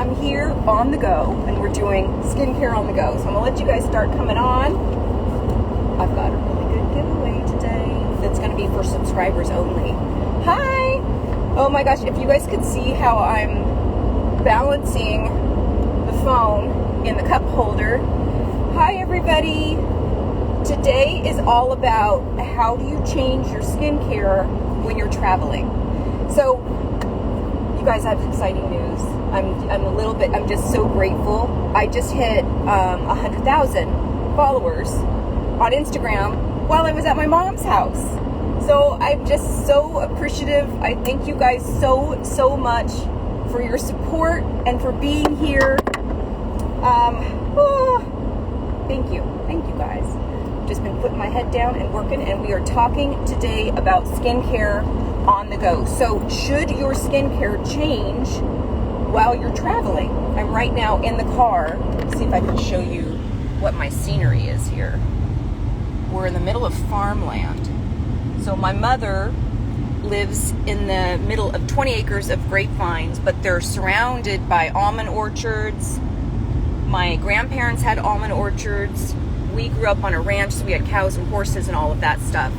I'm here on the go, and we're doing skincare on the go. So I'm gonna let you guys start coming on. I've got a really good giveaway today that's gonna be for subscribers only. Hi! Oh my gosh, if you guys could see how I'm balancing the phone in the cup holder. Hi everybody! Today is all about how do you change your skincare when you're traveling. So, you guys have exciting news. I'm just so grateful. I just hit 100,000 followers on Instagram while I was at my mom's house. So I'm just so appreciative. I thank you guys so much for your support and for being here. Thank you guys. Just been putting my head down and working, and we are talking today about skincare on the go. So should your skincare change while you're traveling? I'm right now in the car. Let's see if I can show you what my scenery is here. We're in the middle of farmland. So my mother lives in the middle of 20 acres of grapevines, but they're surrounded by almond orchards. My grandparents had almond orchards. We grew up on a ranch, so we had cows and horses and all of that stuff.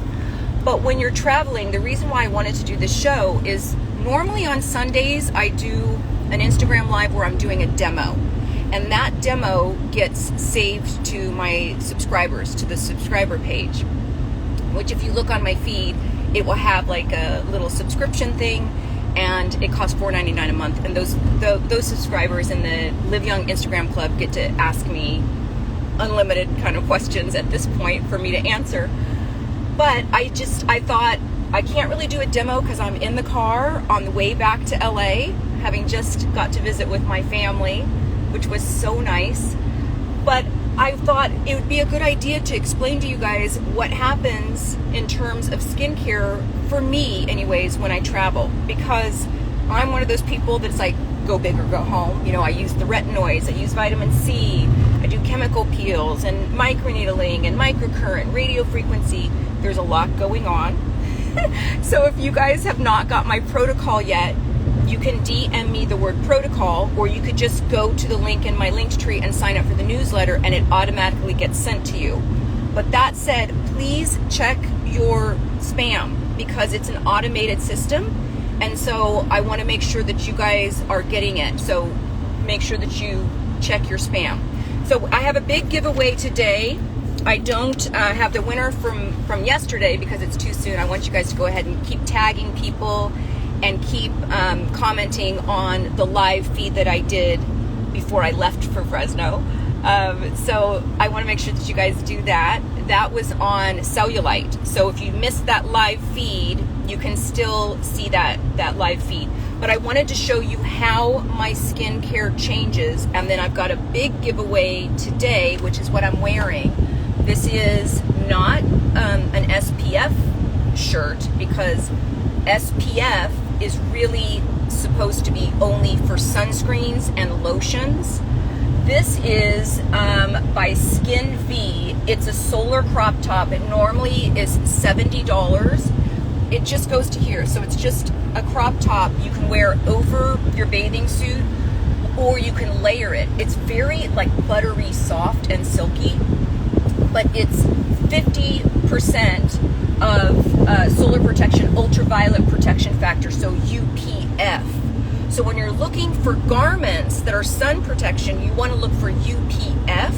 But when you're traveling, the reason why I wanted to do this show is normally on Sundays I do an Instagram live where I'm doing a demo. And that demo gets saved to my subscribers, to the subscriber page, which if you look on my feed, it will have like a little subscription thing, and it costs $4.99 a month. And those subscribers in the Live Young Instagram Club get to ask me unlimited kind of questions at this point for me to answer. But I thought I can't really do a demo because I'm in the car on the way back to LA, having just got to visit with my family, which was so nice. But I thought it would be a good idea to explain to you guys what happens in terms of skincare, for me anyways, when I travel, because I'm one of those people that's like, go big or go home. You know, I use the retinoids, I use vitamin C, I do chemical peels and microneedling and microcurrent, radio frequency. There's a lot going on. So if you guys have not got my protocol yet, you can DM me the word protocol, or you could just go to the link in my Linktree and sign up for the newsletter, and it automatically gets sent to you. But that said, please check your spam because it's an automated system. And so I want to make sure that you guys are getting it. So make sure that you check your spam. So I have a big giveaway today. I don't have the winner from yesterday because it's too soon. I want you guys to go ahead and keep tagging people and keep commenting on the live feed that I did before I left for Fresno. So I want to make sure that you guys do that. That was on cellulite. So if you missed that live feed, you can still see that live feed. But I wanted to show you how my skincare changes, and then I've got a big giveaway today, which is what I'm wearing. This is not an SPF shirt, because SPF is really supposed to be only for sunscreens and lotions. This is by SkinnVi. It's a solar crop top. It normally is $70. It just goes to here, so it's just a crop top you can wear over your bathing suit, or you can layer it. It's very like buttery soft and silky, but it's 50% of solar protection, ultraviolet protection factor, so UPF. So when you're looking for garments that are sun protection, you want to look for UPF.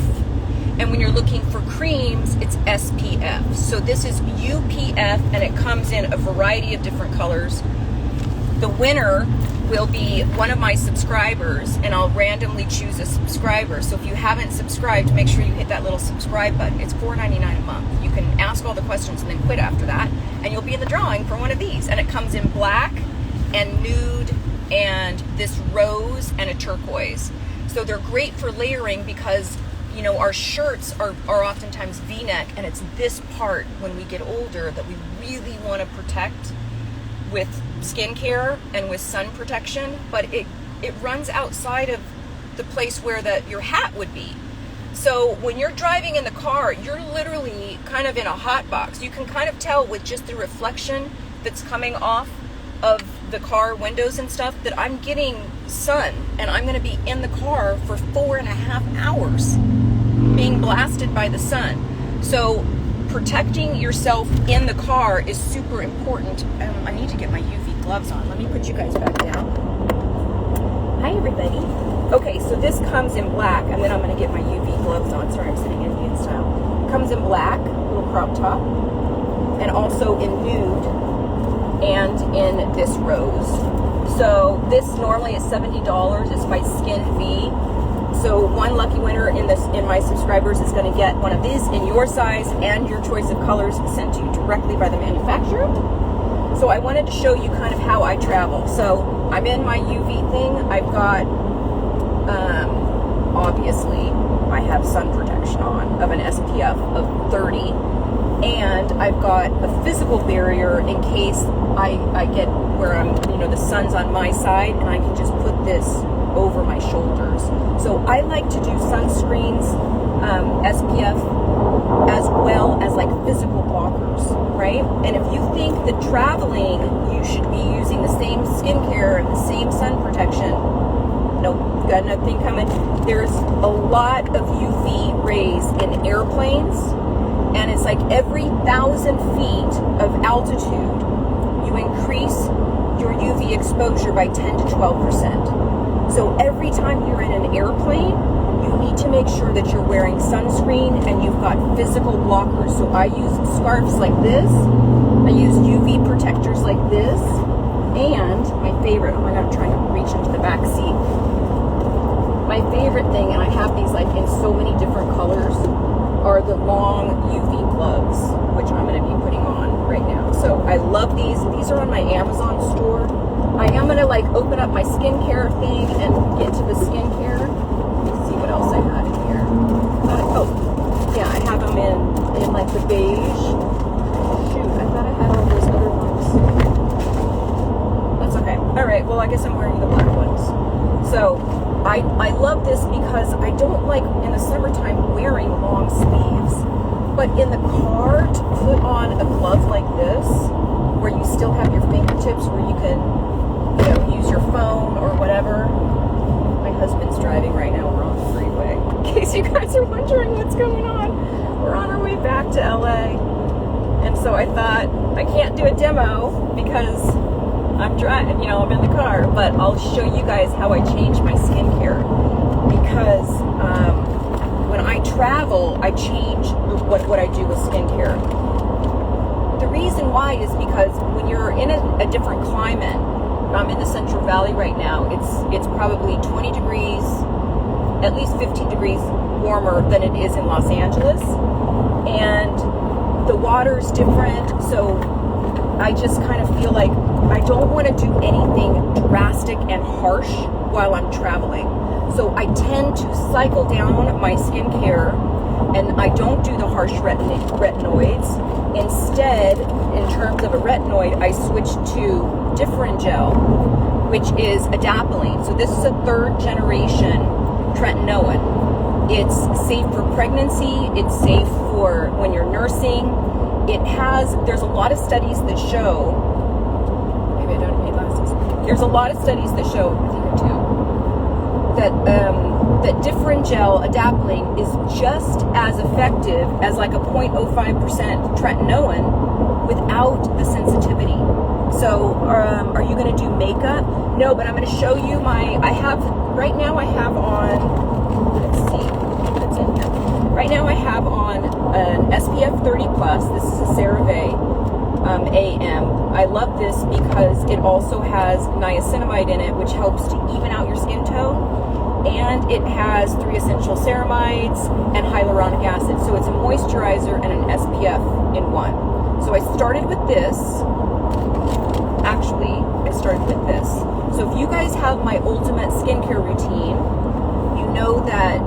And when you're looking for creams, it's SPF. So this is UPF, and it comes in a variety of different colors. The winner will be one of my subscribers, and I'll randomly choose a subscriber. So if you haven't subscribed, make sure you hit that little subscribe button. It's $4.99 a month. You can ask all the questions and then quit after that, and you'll be in the drawing for one of these. And it comes in black and nude and this rose and a turquoise. So they're great for layering because, you know, our shirts are oftentimes V-neck, and it's this part when we get older that we really want to protect with skincare and with sun protection, but it runs outside of the place where your hat would be. So when you're driving in the car, you're literally kind of in a hot box. You can kind of tell with just the reflection that's coming off of the car windows and stuff that I'm getting sun, and I'm going to be in the car for 4.5 hours being blasted by the sun. So protecting yourself in the car is super important. I need to get my UV gloves on. Let me put you guys back down. Hi, everybody. Okay, so this comes in black, and then I'm going to get my UV gloves on. Sorry, I'm sitting Indian style. It comes in black, little crop top, and also in nude, and in this rose. So this normally is $70. It's by SkinnVi. So one lucky winner in my subscribers is going to get one of these in your size and your choice of colors sent to you directly by the manufacturer. So I wanted to show you kind of how I travel. So I'm in my UV thing. I've got, obviously, I have sun protection on of an SPF of 30. And I've got a physical barrier in case I get where I'm, the sun's on my side, and I can just put this over my shoulders. So I like to do sunscreens, SPF, as well as like physical blockers, right? And if you think that traveling, you should be using the same skincare and the same sun protection, nope, got nothing coming. There's a lot of UV rays in airplanes, and it's like every 1,000 feet of altitude, you increase your UV exposure by 10 to 12%. So every time you're in an airplane, you need to make sure that you're wearing sunscreen and you've got physical blockers. So I use scarves like this, I use UV protectors like this, and my favorite, oh my God, I'm trying to reach into the back seat. My favorite thing, and I have these like in so many different colors, are the long UV gloves, which I'm going to be putting on right now. So I love these. These are on my Amazon store. I am going to like open up my skincare thing and get to the skincare. Let's see what else I had in here. Oh, yeah, I have them in like the beige. Shoot, I thought I had all those other ones. That's okay. All right, well, I guess I'm wearing the black ones. So I love this because I don't like in the summertime wearing long sleeves, but in the car to put on a glove like this where you still have your fingertips where you can, use your phone or whatever. My husband's driving right now. We're on the freeway. In case you guys are wondering what's going on, we're on our way back to LA. And so I thought I can't do a demo because I'm driving, I'm in the car, but I'll show you guys how I change my skincare because when I travel, I change what I do with skincare. The reason why is because when you're in a different climate, I'm in the Central Valley right now, it's probably 20 degrees, at least 15 degrees warmer than it is in Los Angeles, and the water's different, so I just kind of feel like I don't want to do anything drastic and harsh while I'm traveling. So I tend to cycle down my skincare, and I don't do the harsh retinoids. Instead, in terms of a retinoid, I switch to Different Gel, which is adapalene. So this is a 3rd generation tretinoin. It's safe for pregnancy. It's safe for when you're nursing. There's a lot of studies that show, maybe I don't need glasses. There's a lot of studies that show, I think I do, that Different Gel adapalene is just as effective as like a 0.05% tretinoin without the sensitivity. So are you going to do makeup? No, but I'm going to show you right now I have on, let's see what's in here. Right now I have on an SPF 30 plus. This is a CeraVe AM. I love this because it also has niacinamide in it, which helps to even out your skin tone. And it has 3 essential ceramides and hyaluronic acid. So it's a moisturizer and an SPF in one. So I started with this. Actually, I started with this. So if you guys have my ultimate skincare routine, you know that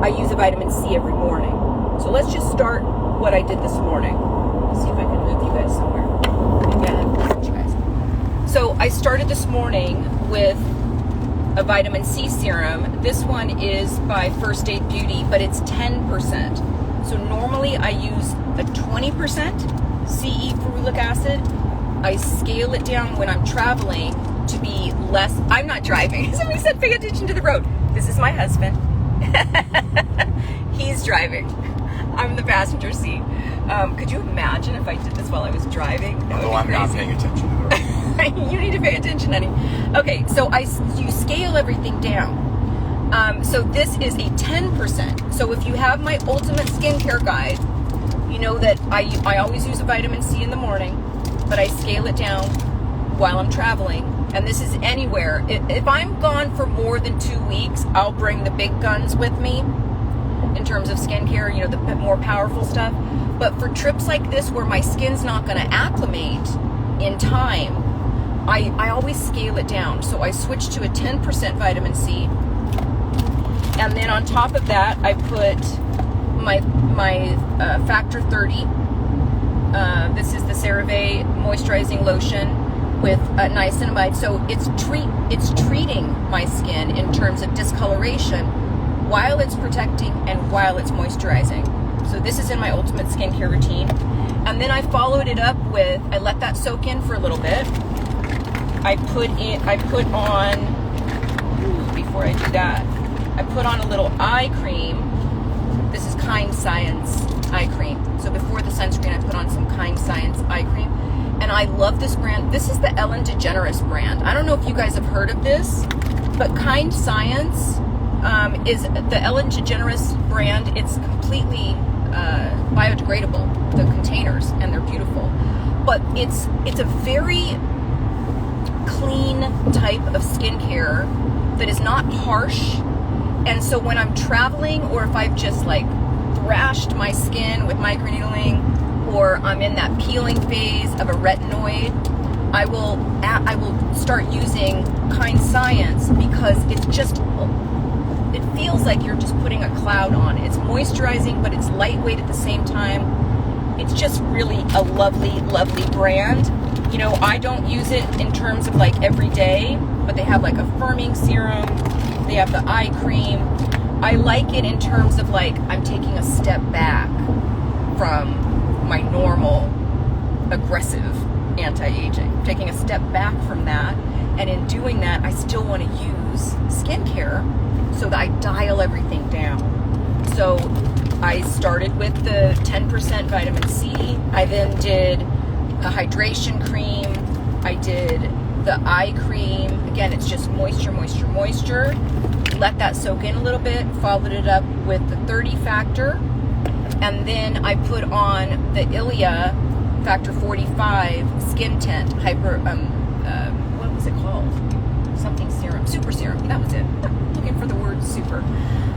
I use a vitamin C every morning. So let's just start what I did this morning. Let's see if I can move you guys somewhere. Again, so I started this morning with a vitamin C serum. This one is by First Aid Beauty, but it's 10%. So normally I use a 20% CE ferulic acid. I scale it down when I'm traveling to be less. I'm not driving. Somebody said pay attention to the road. This is my husband. He's driving. I'm the passenger seat. Could you imagine if I did this while I was driving? Although I'm not paying attention to the road. You need to pay attention, honey. Okay, so you scale everything down. So this is a 10%. So if you have my ultimate skincare guide, you know that I always use a vitamin C in the morning, but I scale it down while I'm traveling. And this is anywhere. If I'm gone for more than 2 weeks, I'll bring the big guns with me in terms of skincare, you know, the more powerful stuff. But for trips like this where my skin's not going to acclimate in time, I always scale it down. So I switch to a 10% vitamin C. And then on top of that, I put my factor 30. This is the CeraVe moisturizing lotion with niacinamide. So it's treating my skin in terms of discoloration while it's protecting and while it's moisturizing. So this is in my ultimate skincare routine. And then I followed it up with, I let that soak in for a little bit. I put on, before I do that, I put on a little eye cream. This is Kind Science eye cream. So before the sunscreen, I put on some Kind Science eye cream. And I love this brand. This is the Ellen DeGeneres brand. I don't know if you guys have heard of this, but Kind Science is the Ellen DeGeneres brand. It's completely biodegradable, the containers, and they're beautiful. But it's a very clean type of skincare that is not harsh. And so when I'm traveling, or if I've just like thrashed my skin with microneedling, or I'm in that peeling phase of a retinoid, I will start using Kind Science, because it feels like you're just putting a cloud on. It's moisturizing, but it's lightweight at the same time. It's just really a lovely, lovely brand. You know, I don't use it in terms of like every day, but they have like a firming serum. They have the eye cream. I like it in terms of like I'm taking a step back from my normal aggressive anti-aging. Taking a step back from that, and in doing that, I still want to use skincare so that I dial everything down. So I started with the 10% vitamin C. I then did a hydration cream. I did the eye cream. Again, it's just moisture, moisture, moisture. Let that soak in a little bit. Followed it up with the 30 factor. And then I put on the Illia factor 45 skin tint what was it called? Something serum. Super serum. That was it. Looking for the word super.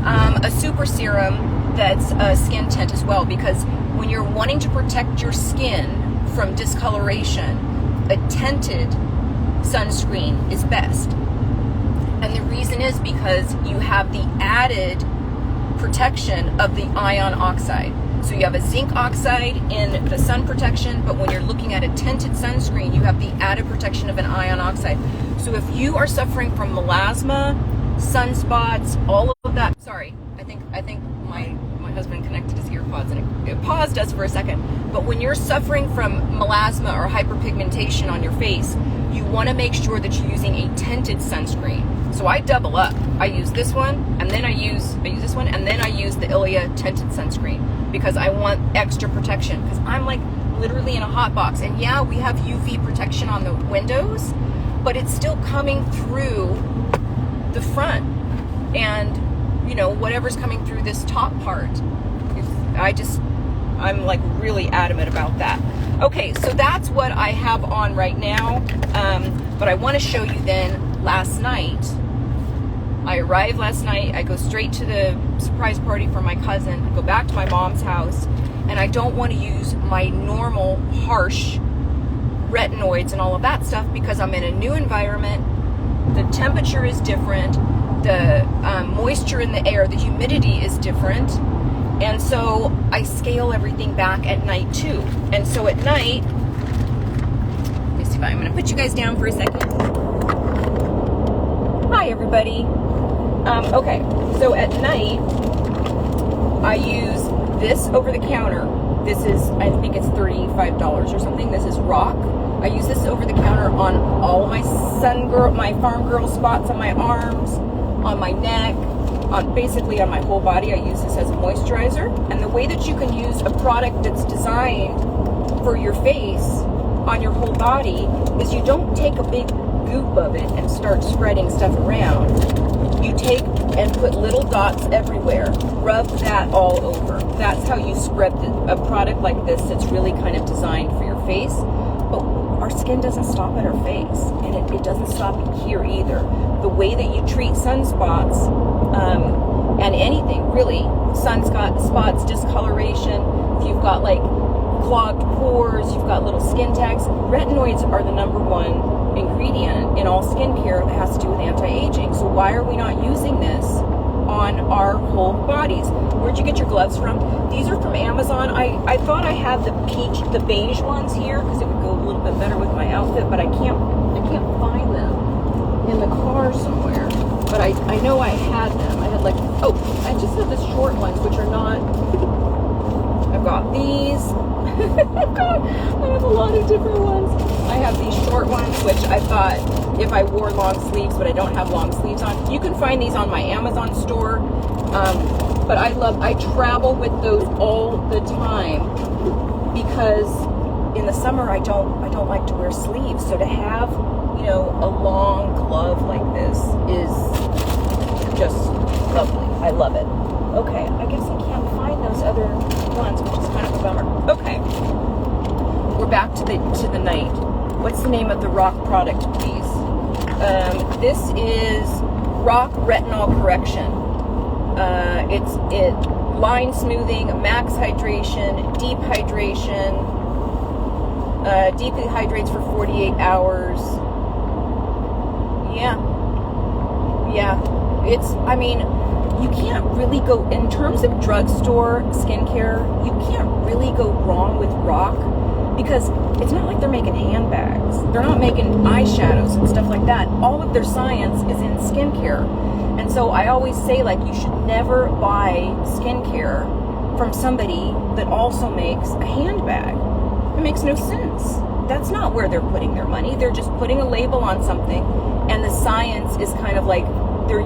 A super serum that's a skin tint as well, because when you're wanting to protect your skin from discoloration, a tinted sunscreen is best. And the reason is because you have the added protection of the ion oxide. So you have a zinc oxide in the sun protection, but when you're looking at a tinted sunscreen, you have the added protection of an ion oxide. So if you are suffering from melasma, sunspots, all of that, sorry, I think my husband connected his ear pods and it paused us for a second. But when you're suffering from melasma or hyperpigmentation on your face, you want to make sure that you're using a tinted sunscreen. So I double up. I use this one, and then I use this one, and then I use the Illia tinted sunscreen, because I want extra protection, because I'm like literally in a hot box. And yeah, we have UV protection on the windows, but it's still coming through the front, and you know, whatever's coming through this top part. I'm like really adamant about that. Okay, so that's what I have on right now. But I want to show you then last night. I arrived last night. I go straight to the surprise party for my cousin, go back to my mom's house, and I don't want to use my normal harsh retinoids and all of that stuff, because I'm in a new environment. The temperature is different. The moisture in the air, the humidity is different. And so I scale everything back at night too. And so at night, let me see if I'm going to put you guys down for a second. Hi everybody. Okay, so at night, I use this over the counter. This is, I think it's $35 or something. This is Rock I use this over the counter on all of my my farm girl spots on my arms, on my neck, basically on my whole body. I use this as a moisturizer. And the way that you can use a product that's designed for your face on your whole body is you don't take a big goop of it and start spreading stuff around. You take and put little dots everywhere, rub that all over. That's how you spread a product like this that's really kind of designed for your face. But our skin doesn't stop at our face, and it doesn't stop here either. The way that you treat sunspots, and anything really, sunspots, discoloration, if you've got like clogged pores, you've got little skin tags, retinoids are the #1 ingredient in all skincare that has to do with anti-aging. So why are we not using this on our whole bodies? Where'd you get your gloves from? These are from Amazon. I thought I had the beige ones here because it would go a little bit better with my outfit, but I can't find them in the car somewhere. But I know I had them. I had like, oh, I just have the short ones, which are not, I've got these. I have a lot of different ones. I have these short ones, which I thought if I wore long sleeves, but I don't have long sleeves on. You can find these on my Amazon store. But I travel with those all the time because in the summer I don't like to wear sleeves. So to have, a long glove like this is just lovely. I love it. Okay, I guess I can't find those other ones, which is kind of a bummer. Okay, we're back to the night. What's the name of the Rock product, please? This is Rock Retinol Correction. It's line smoothing, max hydration, deep hydration, deeply hydrates for 48 hours. Yeah. You can't really go, in terms of drugstore skincare, you can't really go wrong with Rock because it's not like they're making handbags. They're not making eyeshadows and stuff like that. All of their science is in skincare. And so I always say, like, you should never buy skincare from somebody that also makes a handbag. It makes no sense. That's not where they're putting their money. They're just putting a label on something, and the science is kind of like they're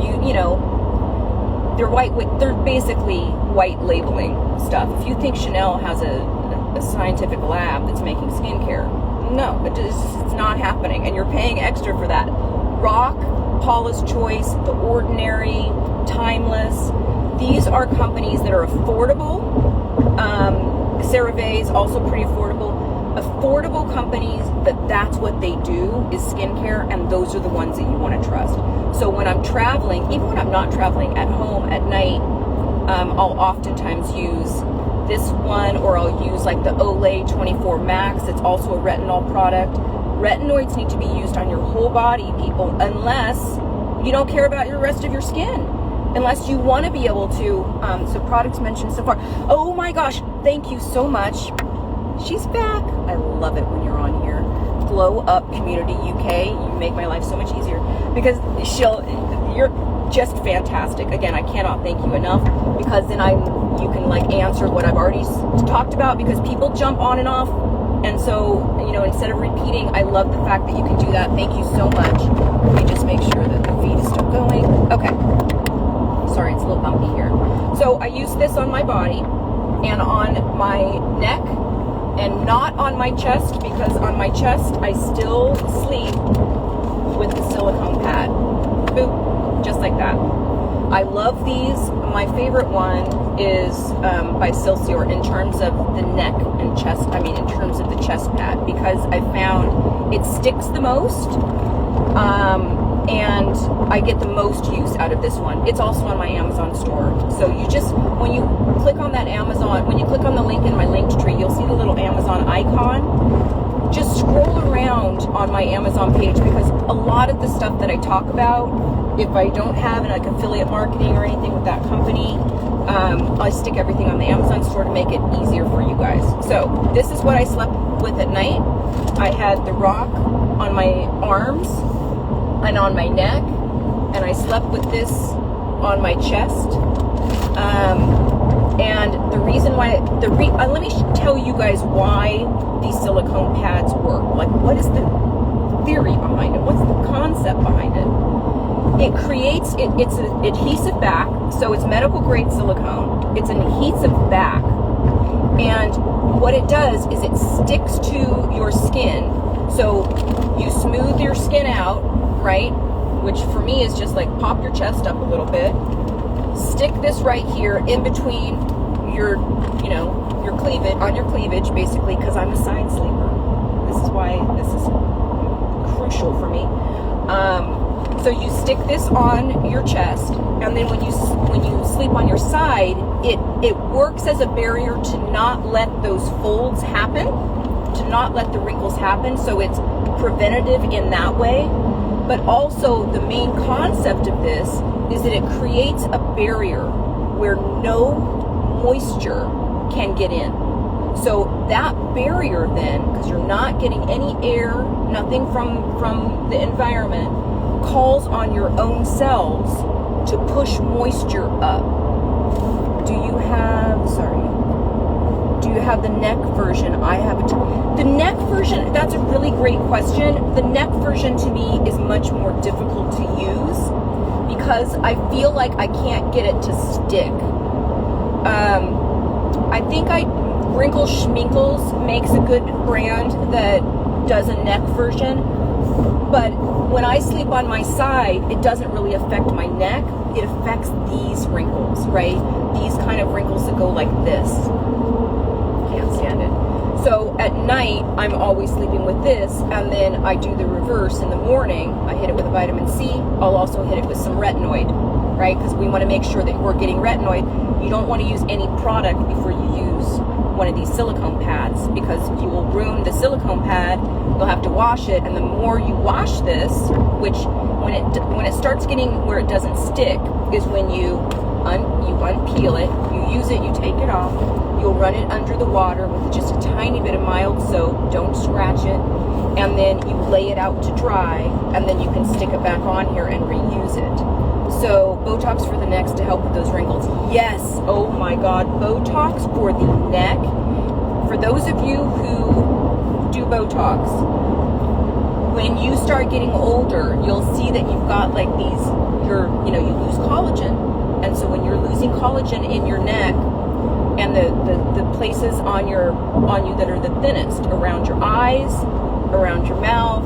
they're basically white labeling stuff. If you think Chanel has a scientific lab that's making skincare, no, it's not happening, and you're paying extra for that. Rock, Paula's Choice, The Ordinary, Timeless, these are companies that are affordable. CeraVe is also pretty affordable. Affordable companies that's what they do is skincare, and those are the ones that you want to trust. So when I'm traveling, even when I'm not traveling, at home at night, I'll oftentimes use this one, or I'll use like the Olay 24 Max. It's also a retinol product. Retinoids need to be used on your whole body, people, unless you don't care about the rest of your skin, unless you want to be able to. So products mentioned so far. Oh my gosh, thank you so much. She's back. I love it when you're on here. Glow Up Community UK. You make my life so much easier because you're just fantastic. Again, I cannot thank you enough, because then you can like answer what I've already talked about, because people jump on and off. And so, instead of repeating, I love the fact that you can do that. Thank you so much. Let me just make sure that the feed is still going. Okay. Sorry, it's a little bumpy here. So I use this on my body and on my neck, and not on my chest, because on my chest I still sleep with the silicone pad. Boop, just like that. I love these. My favorite one is by Silcior in terms of the neck and chest, in terms of the chest pad, because I found it sticks the most, and I get the most use out of this one. It's also on my Amazon store. So when you click on that Amazon, when you click on the link in my linked tree, you'll see the little Amazon icon. Just scroll around on my Amazon page, because a lot of the stuff that I talk about, if I don't have like affiliate marketing or anything with that company, I stick everything on the Amazon store to make it easier for you guys. So this is what I slept with at night. I had the Rock on my arms and on my neck, and I slept with this on my chest. And the reason why, let me tell you guys why these silicone pads work. Like, what is the theory behind it? What's the concept behind it? It creates, it's an adhesive back, so it's medical grade silicone. It's an adhesive back. And what it does is it sticks to your skin. So you smooth your skin out, right? Which for me is just like pop your chest up a little bit. Stick this right here in between your, you know, your cleavage, on your cleavage basically, because I'm a side sleeper. This is why this is crucial for me. So you stick this on your chest, and then when you sleep on your side, it works as a barrier to not let those folds happen, to not let the wrinkles happen. So it's preventative in that way. But also the main concept of this is that it creates a barrier where no moisture can get in. So that barrier then, because you're not getting any air, nothing from the environment, calls on your own cells to push moisture up. Do you have the neck version? I have the neck version. That's a really great question. The neck version to me is much more difficult to use because I feel like I can't get it to stick. I think Wrinkles Schminkles makes a good brand that does a neck version, but when I sleep on my side, it doesn't really affect my neck. It affects these wrinkles, right? These kind of wrinkles that go like this. Can't stand it. So at night, I'm always sleeping with this, and then I do the reverse in the morning. I hit it with a vitamin C. I'll also hit it with some retinoid, right? Because we want to make sure that we're getting retinoid. You don't want to use any product before you use one of these silicone pads, because you will ruin the silicone pad. You'll have to wash it, and the more you wash this, which when it starts getting where it doesn't stick, is when you unpeel it, you use it, you take it off, you'll run it under the water with just a tiny bit of mild soap, don't scratch it, and then you lay it out to dry, and then you can stick it back on here and reuse it. So Botox for the neck to help with those wrinkles. Yes, oh my God, Botox for the neck. For those of you who do Botox, when you start getting older, you'll see that you've got like these, you lose collagen. And so when you're losing collagen in your neck, and the places on you that are the thinnest, around your eyes, around your mouth,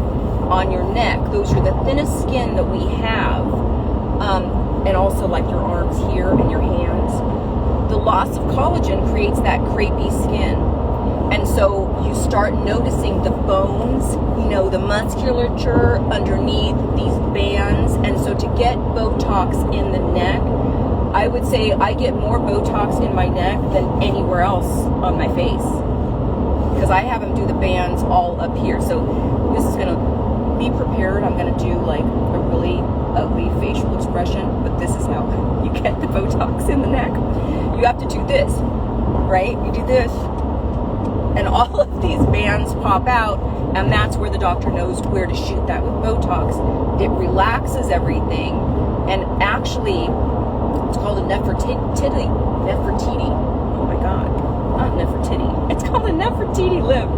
on your neck, those are the thinnest skin that we have. And also like your arms here and your hands. The loss of collagen creates that crepey skin. And so you start noticing the bones, the musculature underneath these bands. And so to get Botox in the neck, I would say I get more Botox in my neck than anywhere else on my face, because I have them do the bands all up here. So this is going to be prepared. I'm going to do like a really ugly facial expression, but this is how you get the Botox in the neck. You have to do this, right? You do this, and all of these bands pop out, and that's where the doctor knows where to shoot that with Botox. It relaxes everything, and actually, it's called a Nefertiti. Oh my God, not Nefertiti. It's called a Nefertiti lift,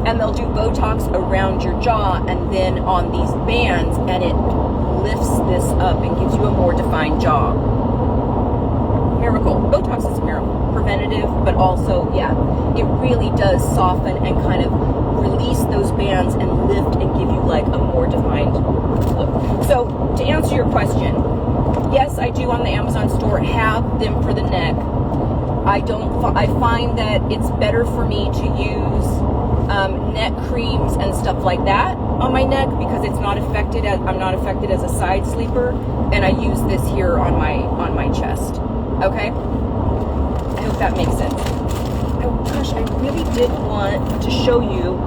and they'll do Botox around your jaw and then on these bands, and it lifts this up and gives you a more defined jaw. Miracle. Botox is a miracle. Preventative, but also, yeah, it really does soften and kind of release those bands and lift and give you like a more defined look. So to answer your question, yes, I do on the Amazon store have them for the neck. I find that it's better for me to use neck creams and stuff like that on my neck, because it's not affected I'm not affected as a side sleeper, and I use this here on my chest. Okay? I hope that makes sense. Oh gosh, I really did want to show you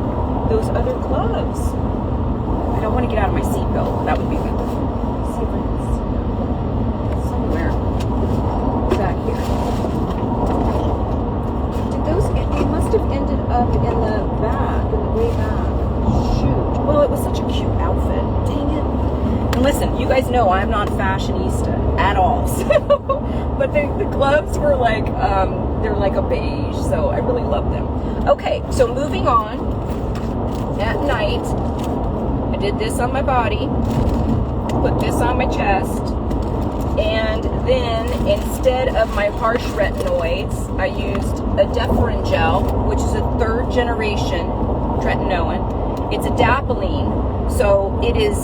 those other gloves. I don't want to get out of my seatbelt. That would be good. Let's see if I can see somewhere back here. They must have ended up in the back, in the way back. Shoot. Well, it was such a cute outfit. Dang it. And listen, you guys know I'm not fashionista at all. So But the gloves were like, they're like a beige, so I really love them. Okay, so moving on. At night, I did this on my body, put this on my chest, and then instead of my harsh retinoids, I used a Deferin gel, which is a 3rd generation tretinoin. It's adapalene, so it is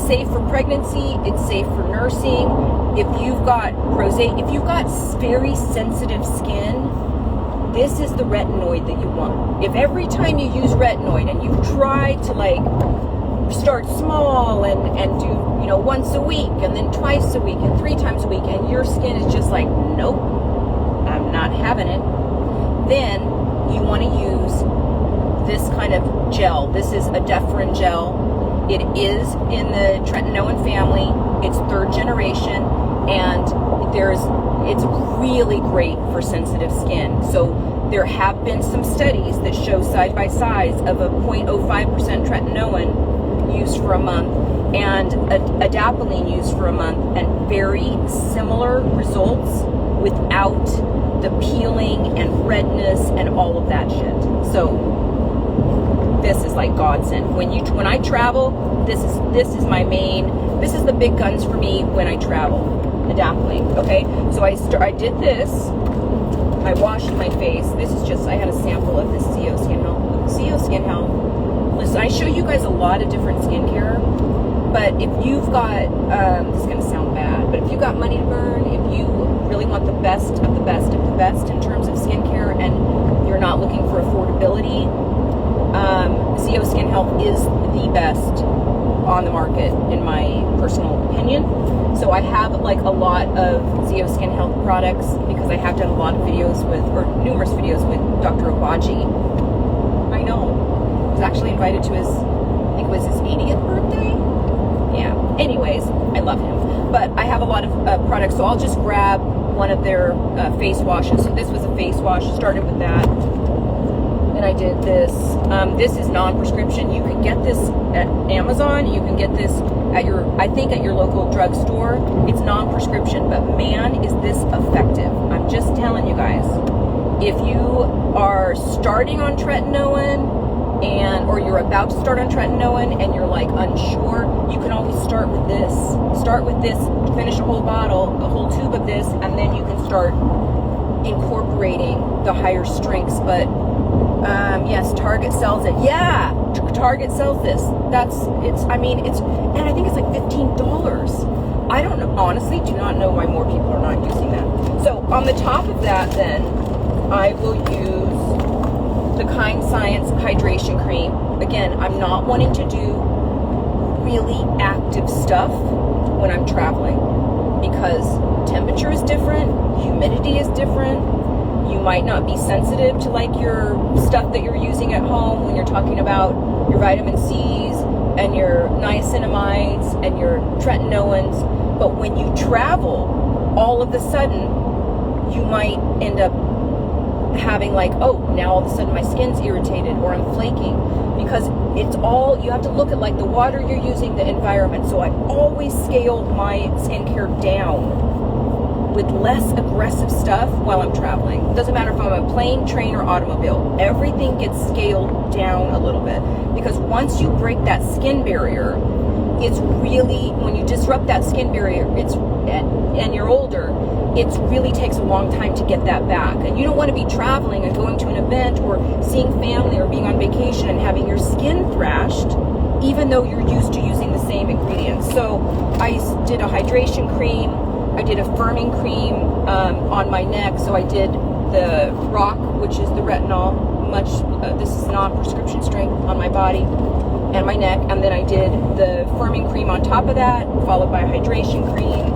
safe for pregnancy, it's safe for nursing. If you've got rosacea, if you've got very sensitive skin, this is the retinoid that you want. If every time you use retinoid and you try to like start small and do, you know, once a week and then twice a week and 3 times a week, and your skin is just like, nope, I'm not having it, then you want to use this kind of gel. This is a Deferin gel. It is in the tretinoin family. It's 3rd generation, and it's really great for sensitive skin. So there have been some studies that show side by side of a 0.05% tretinoin used for a month and adapalene used for a month, and very similar results without the peeling and redness and all of that shit. So this is like godsend. When I travel, this is my main, this is the big guns for me when I travel. Adapalene. Okay, so I did this. I washed my face. This is just, I had a sample of this CO Skin Health. CO Skin Health. Listen, I show you guys a lot of different skincare, but if you've got, this is going to sound bad, but if you've got money to burn, if you really want the best of the best of the best in terms of skincare, and you're not looking for affordability, CO Skin Health is the best on the market, in my personal opinion. So I have like a lot of CO Skin Health products because I have done a lot of videos with, or numerous videos with Dr. Obaji. I know. I was actually invited to his, I think it was his 80th birthday. Yeah. Anyways, I love him. But I have a lot of products, so I'll just grab one of their face washes. So this was a face wash. Started with that. Then I did this. This is non-prescription. You can get this at Amazon. You can get this at your, I think at your local drugstore. It's non-prescription, but man, is this effective. I'm just telling you guys. If you are starting on tretinoin, or you're about to start on tretinoin and you're like unsure, you can always start with this. Start with this, finish a whole bottle, a whole tube of this, and then you can start incorporating the higher strengths. But yes, Target sells it. Yeah, Target sells this. And I think it's like $15. I don't know, honestly, do not know why more people are not using that. So on the top of that, then, I will use the Kind Science Hydration Cream. Again, I'm not wanting to do really active stuff when I'm traveling because temperature is different, humidity is different. You might not be sensitive to like your stuff that you're using at home when you're talking about your vitamin C's and your niacinamides and your tretinoins. But when you travel, all of a sudden, you might end up having like, oh, now all of a sudden my skin's irritated or I'm flaking, because it's all, you have to look at like the water you're using, the environment. So I always scale my skincare down with less aggressive stuff while I'm traveling. It doesn't matter if I'm a plane, train, or automobile. Everything gets scaled down a little bit, because once you break that skin barrier, it's really, when you disrupt that skin barrier, and you're older, it really takes a long time to get that back. And you don't want to be traveling and going to an event or seeing family or being on vacation and having your skin thrashed, even though you're used to using the same ingredients. So I did a hydration cream. I did a firming cream on my neck. So I did the Rock, which is the retinol, this is non-prescription strength, on my body and my neck. And then I did the firming cream on top of that, followed by a hydration cream,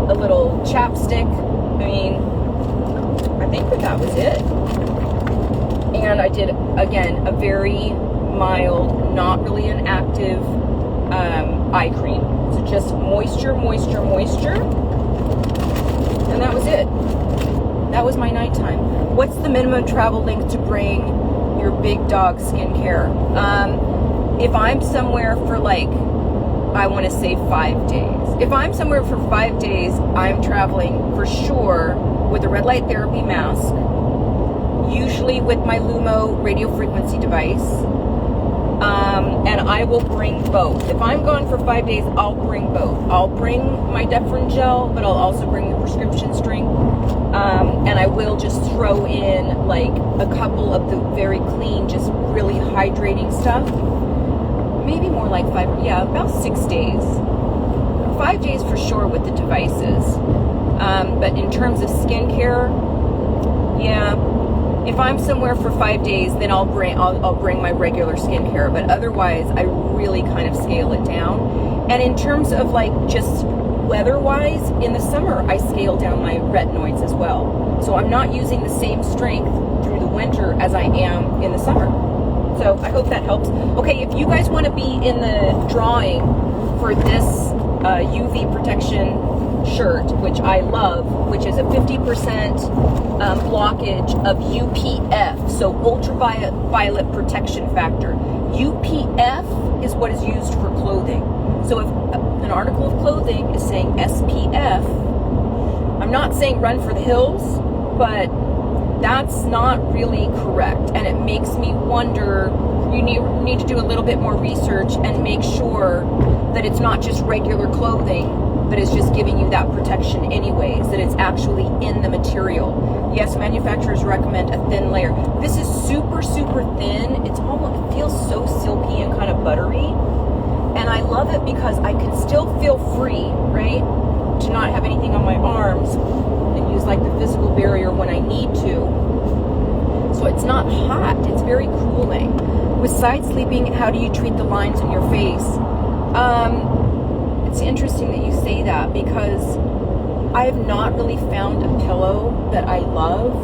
a little chapstick. I mean, I think that was it. And I did, again, a very mild, not really an active eye cream. So just moisture, moisture, moisture. And that was it. That was my nighttime. What's the minimum travel length to bring your big dog skincare? If I'm somewhere for like, I want to say 5 days. if I'm somewhere for 5 days, I'm traveling for sure with a red light therapy mask, usually with my Lumo radio frequency device, and I will bring both. If I'm gone for 5 days, I'll bring both. I'll bring my Defrin gel, but I'll also bring the prescription strength, and I will just throw in like a couple of the very clean, just really hydrating stuff. Maybe more like about 6 days. 5 days for sure with the devices. But in terms of skincare, if I'm somewhere for 5 days, then I'll bring my regular skincare. But otherwise, I really kind of scale it down. And in terms of like just weather-wise, in the summer, I scale down my retinoids as well. So I'm not using the same strength through the winter as I am in the summer. So I hope that helps. Okay, if you guys want to be in the drawing for this UV protection shirt, which I love, which is a 50% blockage of UPF, so ultraviolet protection factor. UPF is what is used for clothing. So if an article of clothing is saying SPF, I'm not saying run for the hills, but that's not really correct, and it makes me wonder. You need to do a little bit more research and make sure that it's not just regular clothing, but it's just giving you that protection anyways, that it's actually in the material. Yes, manufacturers recommend a thin layer. This is super, super thin. It's almost, it feels so silky and kind of buttery, and I love it because I can still feel free, right, to not have anything on my arms and use like the physical barrier when I need to. So it's not hot, it's very cooling. With side sleeping, how do you treat the lines in your face? It's interesting that you say that because I have not really found a pillow that I love.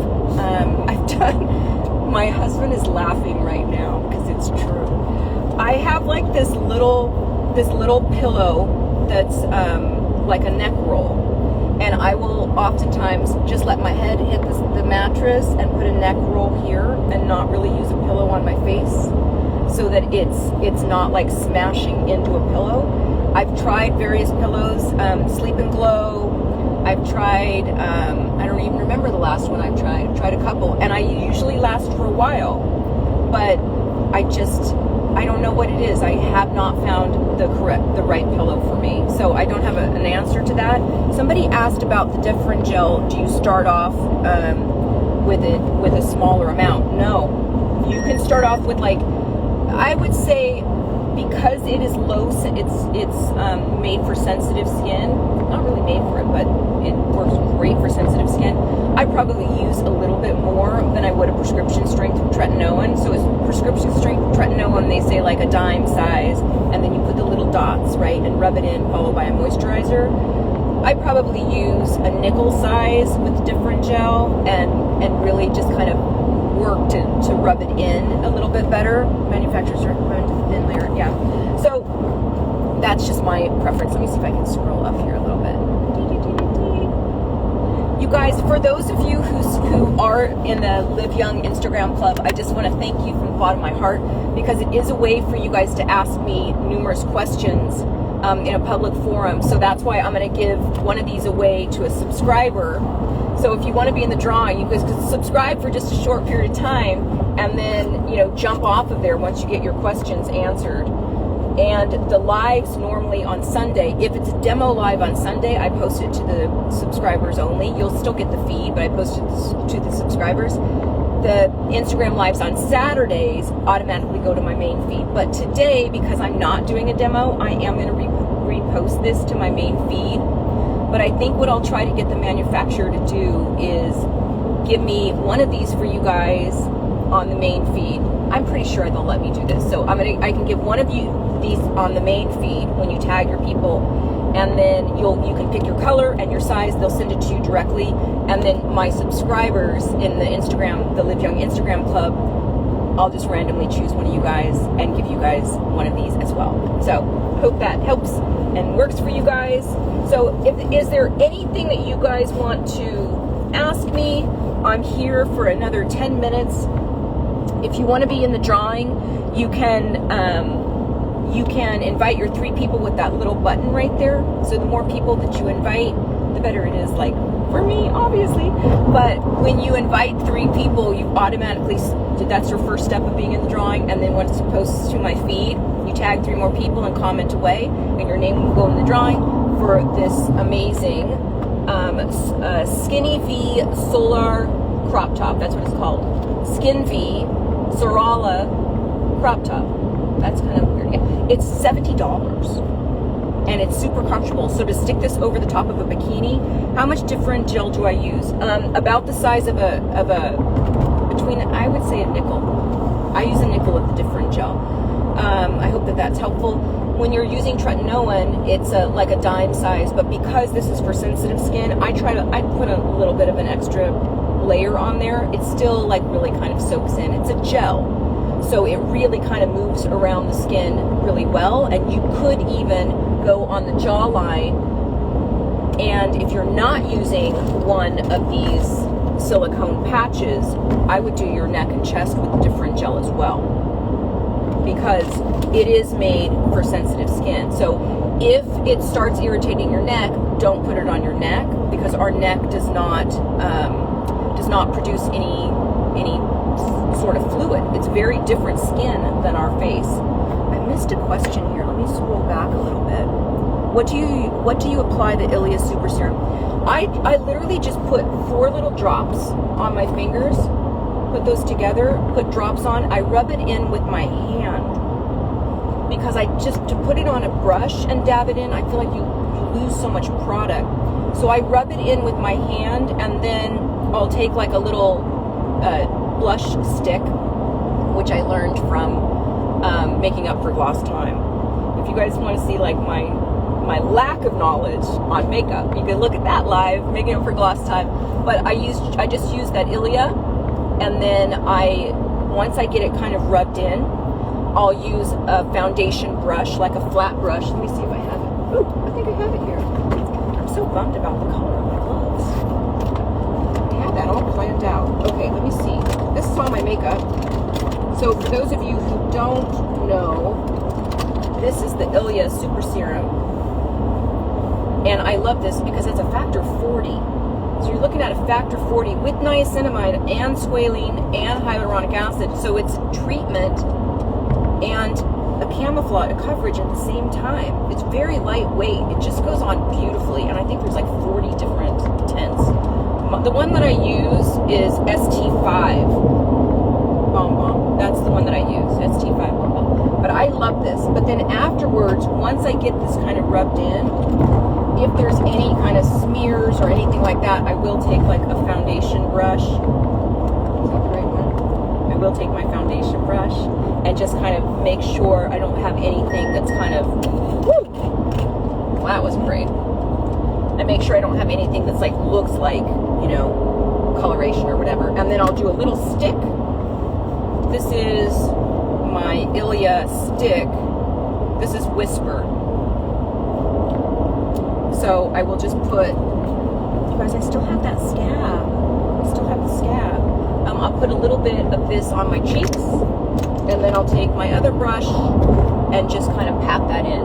My husband is laughing right now because it's true. I have like this little pillow that's like a neck roll, and I will oftentimes just let my head hit the mattress and put a neck roll here and not really use a pillow on my face, so that it's not like smashing into a pillow. I've tried various pillows, Sleep and Glow. I've tried, I don't even remember the last one I've tried. I've tried a couple, and I usually last for a while, but I don't know what it is. I have not found the right pillow for me, so I don't have an answer to that. Somebody asked about the Defrin gel. Do you start off with a smaller amount? No, you can start off with like, I would say, because it is low, it's made for sensitive skin. Not really made for it, but it works great for sensitive skin. I probably use a little bit more than I would a prescription strength tretinoin. So it's prescription strength tretinoin, they say like a dime size, and then you put the little dots, right, and rub it in, followed by a moisturizer. I probably use a nickel size with Defrin gel and really just kind of work to rub it in a little bit better. Manufacturers recommend a thin layer, So that's just my preference. Let me see if I can scroll up here a little bit. You guys, for those of you who are in the Live Young Instagram club, I just want to thank you from the bottom of my heart, because it is a way for you guys to ask me numerous questions in a public forum. So that's why I'm going to give one of these away to a subscriber. So if you want to be in the drawing, you guys can subscribe for just a short period of time, and then, jump off of there once you get your questions answered. And the lives normally on Sunday, if it's a demo live on Sunday, I post it to the subscribers only. You'll still get the feed, but I post it to the subscribers. The Instagram lives on Saturdays automatically go to my main feed. But today, because I'm not doing a demo, I am going to repost this to my main feed. But I think what I'll try to get the manufacturer to do is give me one of these for you guys on the main feed. I'm pretty sure they'll let me do this. So I can give one of you these on the main feed when you tag your people, and then you can pick your color and your size. They'll send it to you directly, and then my subscribers in the Live Young Instagram club, I'll just randomly choose one of you guys and give you guys one of these as well. So hope that helps and works for you guys. So is there anything that you guys want to ask me? I'm here for another 10 minutes. If you want to be in the drawing, you can You can invite your 3 people with that little button right there. So the more people that you invite, the better it is, like for me, obviously. But when you invite 3 people, you automatically, that's your first step of being in the drawing. And then once it posts to my feed, you tag 3 more people and comment away, and your name will go in the drawing for this amazing SkinnVi Solar crop top. That's what it's called. SkinnVi Solar crop top. That's kind of weird. Yeah. It's $70 and it's super comfortable. So to stick this over the top of a bikini, how much different gel do I use? About the size of between, I would say, a nickel. I use a nickel of the different gel. I hope that that's helpful. When you're using tretinoin, it's like a dime size, but because this is for sensitive skin, I put a little bit of an extra layer on there. It still like really kind of soaks in. It's a gel, so it really kind of moves around the skin really well, and you could even go on the jawline, and if you're not using one of these silicone patches, I would do your neck and chest with a different gel as well, because it is made for sensitive skin. So if it starts irritating your neck, don't put it on your neck, because our neck does not produce any sort of fluid. It's very different skin than our face. I missed a question here. Let me scroll back a little bit. What do you apply the Illia Super Serum? I literally just put 4 little drops on my fingers, put those together, put drops on. I rub it in with my hand, because to put it on a brush and dab it in, I feel like you lose so much product. So I rub it in with my hand, and then I'll take like a little blush stick, which I learned from Making Up for Lost Time. If you guys want to see like my lack of knowledge on makeup, you can look at that live, Making Up for Lost Time. But I just use that Illia, and then once I get it kind of rubbed in, I'll use a foundation brush, like a flat brush. Let me see if I have it. Ooh, I think I have it here. I'm so bummed about the color of my gloves. I had that all planned out. Okay, let me see. This is all my makeup. So for those of you who don't know, this is the Illia Super Serum. And I love this because it's a factor 40. So you're looking at a factor 40 with niacinamide and squalene and hyaluronic acid. So it's treatment and a camouflage, a coverage at the same time. It's very lightweight. It just goes on beautifully. And I think there's like 40 different tints. The one that I use is ST5 Bomb Bomb. That's the one that I use, ST5 Bomb Bomb. But I love this. But then afterwards, once I get this kind of rubbed in, if there's any kind of smears or anything like that, I will take like a foundation brush. Is that the right one? I will take my foundation brush and just kind of make sure I don't have anything that's kind of, woo! Well, that was great. I make sure I don't have anything that's like, looks like, coloration or whatever. And then I'll do a little stick. This is my Illia stick. This is Whisper. So I will just put, you guys, I still have that scab. I still have the scab. I'll put a little bit of this on my cheeks, and then I'll take my other brush and just kind of pat that in.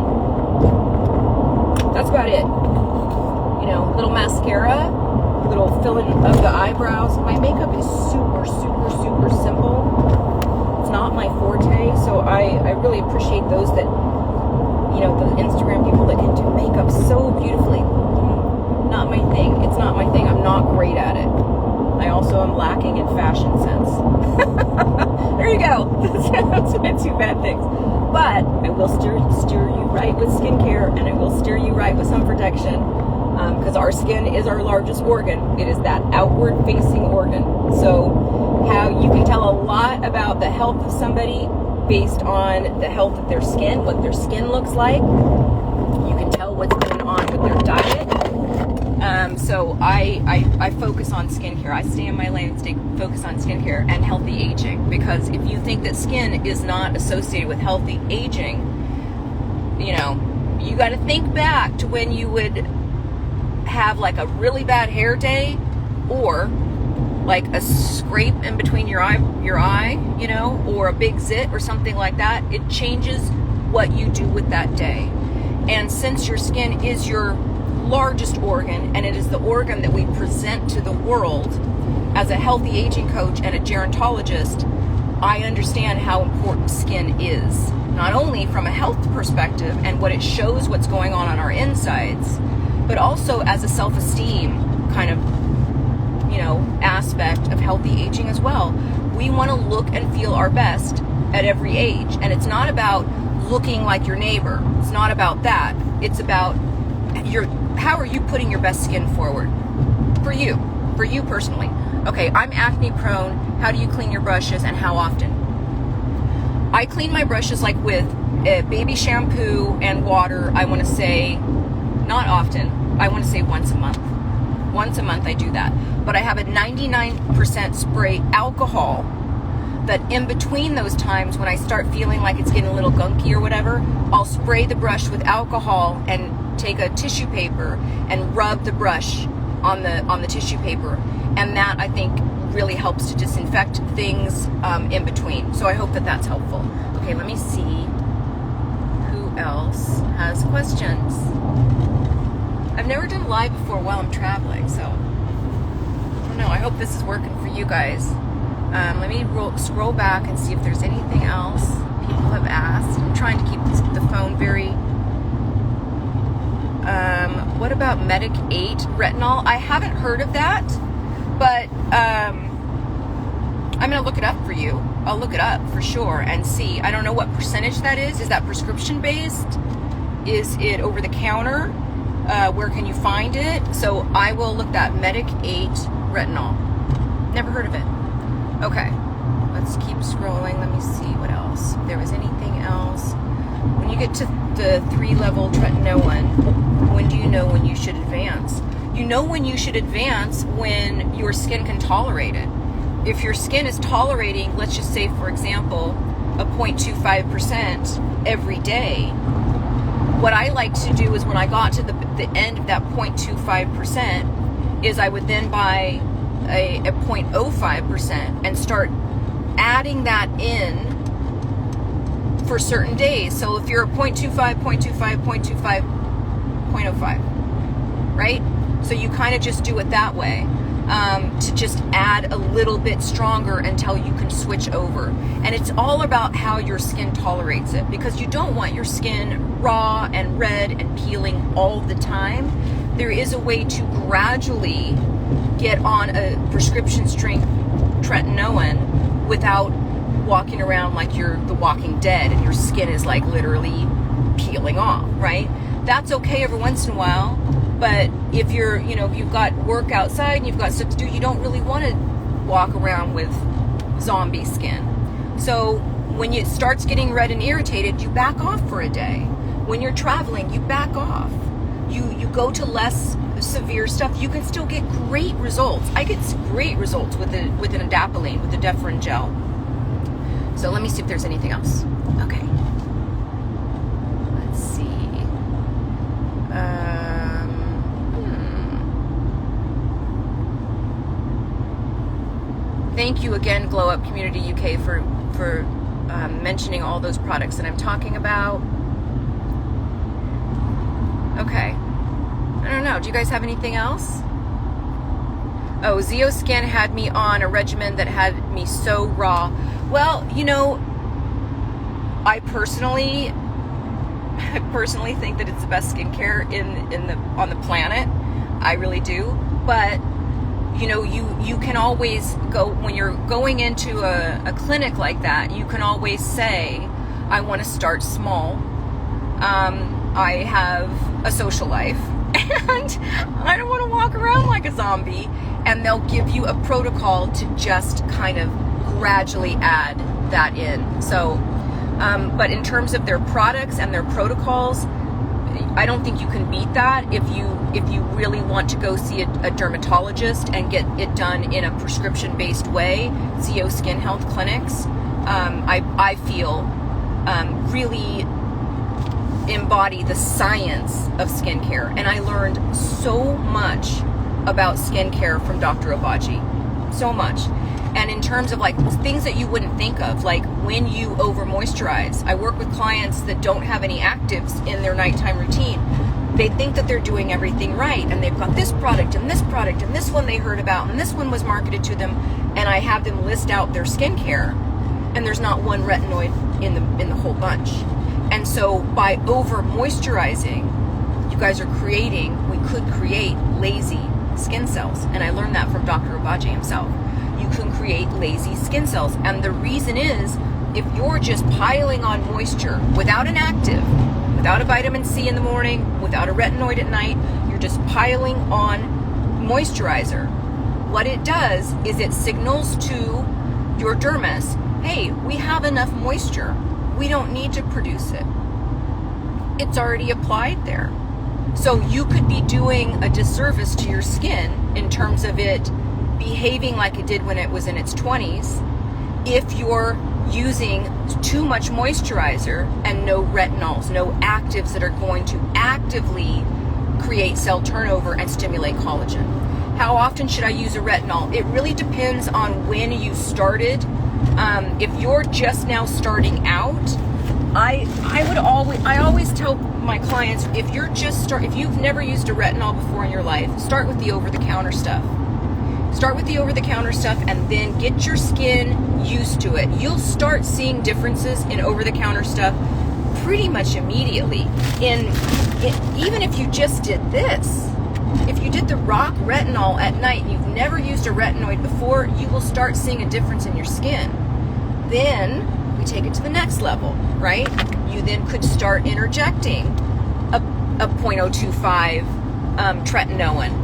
That's about it. Little mascara, little filling of the eyebrows. My makeup is super, super, super simple. It's not my forte, so I really appreciate those that, the Instagram people that can do makeup so beautifully. Not my thing. It's not my thing. I'm not great at it. I also am lacking in fashion sense. There you go. That's my 2 bad things. But I will steer you right with skincare, and I will steer you right with sun protection, because our skin is our largest organ. It is that outward facing organ. So how you can tell a lot about the health of somebody based on the health of their skin, what their skin looks like. You can tell what's going on with their diet. So I focus on skincare. I stay in my lane and focus on skincare and healthy aging, because if you think that skin is not associated with healthy aging, you got to think back to when you would have like a really bad hair day, or like a scrape in between your eye, or a big zit or something like that. It changes what you do with that day. And since your skin is your largest organ, and it is the organ that we present to the world as a healthy aging coach and a gerontologist, I understand how important skin is, not only from a health perspective and what it shows what's going on our insides, but also as a self-esteem kind of, aspect of healthy aging as well. We want to look and feel our best at every age. And it's not about looking like your neighbor. It's not about that. It's about how are you putting your best skin forward for you personally. Okay, I'm acne prone. How do you clean your brushes and how often? I clean my brushes like with baby shampoo and water. I want to say not often. I want to say once a month. Once a month I do that. But I have a 99% spray alcohol that in between those times when I start feeling like it's getting a little gunky or whatever, I'll spray the brush with alcohol and take a tissue paper and rub the brush on the tissue paper. And that, I think, really helps to disinfect things in between. So I hope that that's helpful. Okay, let me see who else has questions. I've never done live before while I'm traveling, so I don't know. I hope this is working for you guys. Let me scroll back and see if there's anything else people have asked. I'm trying to keep the phone very... what about Medic 8 Retinol? I haven't heard of that, but I'm going to look it up for you. I'll look it up for sure and see. I don't know what percentage that is. Is that prescription based? Is it over the counter? Where can you find it? So I will look that Medic 8 Retinol. Never heard of it. Okay, let's keep scrolling. Let me see what else. If there was anything else. When you get to the 3-level tretinoin, when do you know when you should advance? You know when you should advance when your skin can tolerate it. If your skin is tolerating, let's just say, for example, a 0.25% every day, what I like to do is when I got to the end of that 0.25% is I would then buy a 0.05% and start adding that in for certain days. So if you're a 0.25, 0.25, 0.25, 0.05, right? So you kind of just do it that way to just add a little bit stronger until you can switch over. And it's all about how your skin tolerates it, because you don't want your skin raw and red and peeling all the time. There is a way to gradually get on a prescription strength tretinoin without walking around like you're the Walking Dead and your skin is like literally peeling off, right? That's okay every once in a while, but if you're, if you've got work outside and you've got stuff to do, you don't really want to walk around with zombie skin. So when it starts getting red and irritated, you back off for a day. When you're traveling, you back off. You go to less severe stuff. You can still get great results. I get great results with an adapalene, with the Deferin gel. So let me see if there's anything else. Okay. Let's see. Thank you again, Glow Up Community UK, for mentioning all those products that I'm talking about. Okay. I don't know. Do you guys have anything else? Oh, Zeoskin had me on a regimen that had me so raw. Well, I personally think that it's the best skincare on the planet. I really do. But you can always go, when you're going into a clinic like that, you can always say, I want to start small. I have a social life and I don't want to walk around like a zombie. And they'll give you a protocol to just kind of gradually add that in. So, but in terms of their products and their protocols, I don't think you can beat that. If you really want to go see a dermatologist and get it done in a prescription-based way, Zeo Skin Health clinics, I feel really embody the science of skincare. And I learned so much about skincare from Dr. Obagi. So much. And in terms of like things that you wouldn't think of, like when you over moisturize, I work with clients that don't have any actives in their nighttime routine. They think that they're doing everything right, and they've got this product and this product and this one they heard about and this one was marketed to them, and I have them list out their skincare, and there's not one retinoid in the whole bunch. And so by over moisturizing, you guys are we could create lazy skin cells. And I learned that from Dr. Obaje himself. You can create lazy skin cells. And the reason is, if you're just piling on moisture without an active, without a vitamin C in the morning, without a retinoid at night, you're just piling on moisturizer. What it does is it signals to your dermis, hey, we have enough moisture. We don't need to produce it. It's already applied there. So you could be doing a disservice to your skin in terms of it behaving like it did when it was in its 20s if you're using too much moisturizer and no retinols, no actives that are going to actively create cell turnover and stimulate collagen. How often should I use a retinol? It really depends on when you started. If you're just now starting out, I always tell my clients, if you've never used a retinol before in your life, start with the over-the-counter stuff. Start with the over-the-counter stuff and then get your skin used to it. You'll start seeing differences in over-the-counter stuff pretty much immediately. Even if you just did this, if you did the rock retinol at night and you've never used a retinoid before, you will start seeing a difference in your skin. Then we take it to the next level, right? You then could start interjecting a 0.025 tretinoin,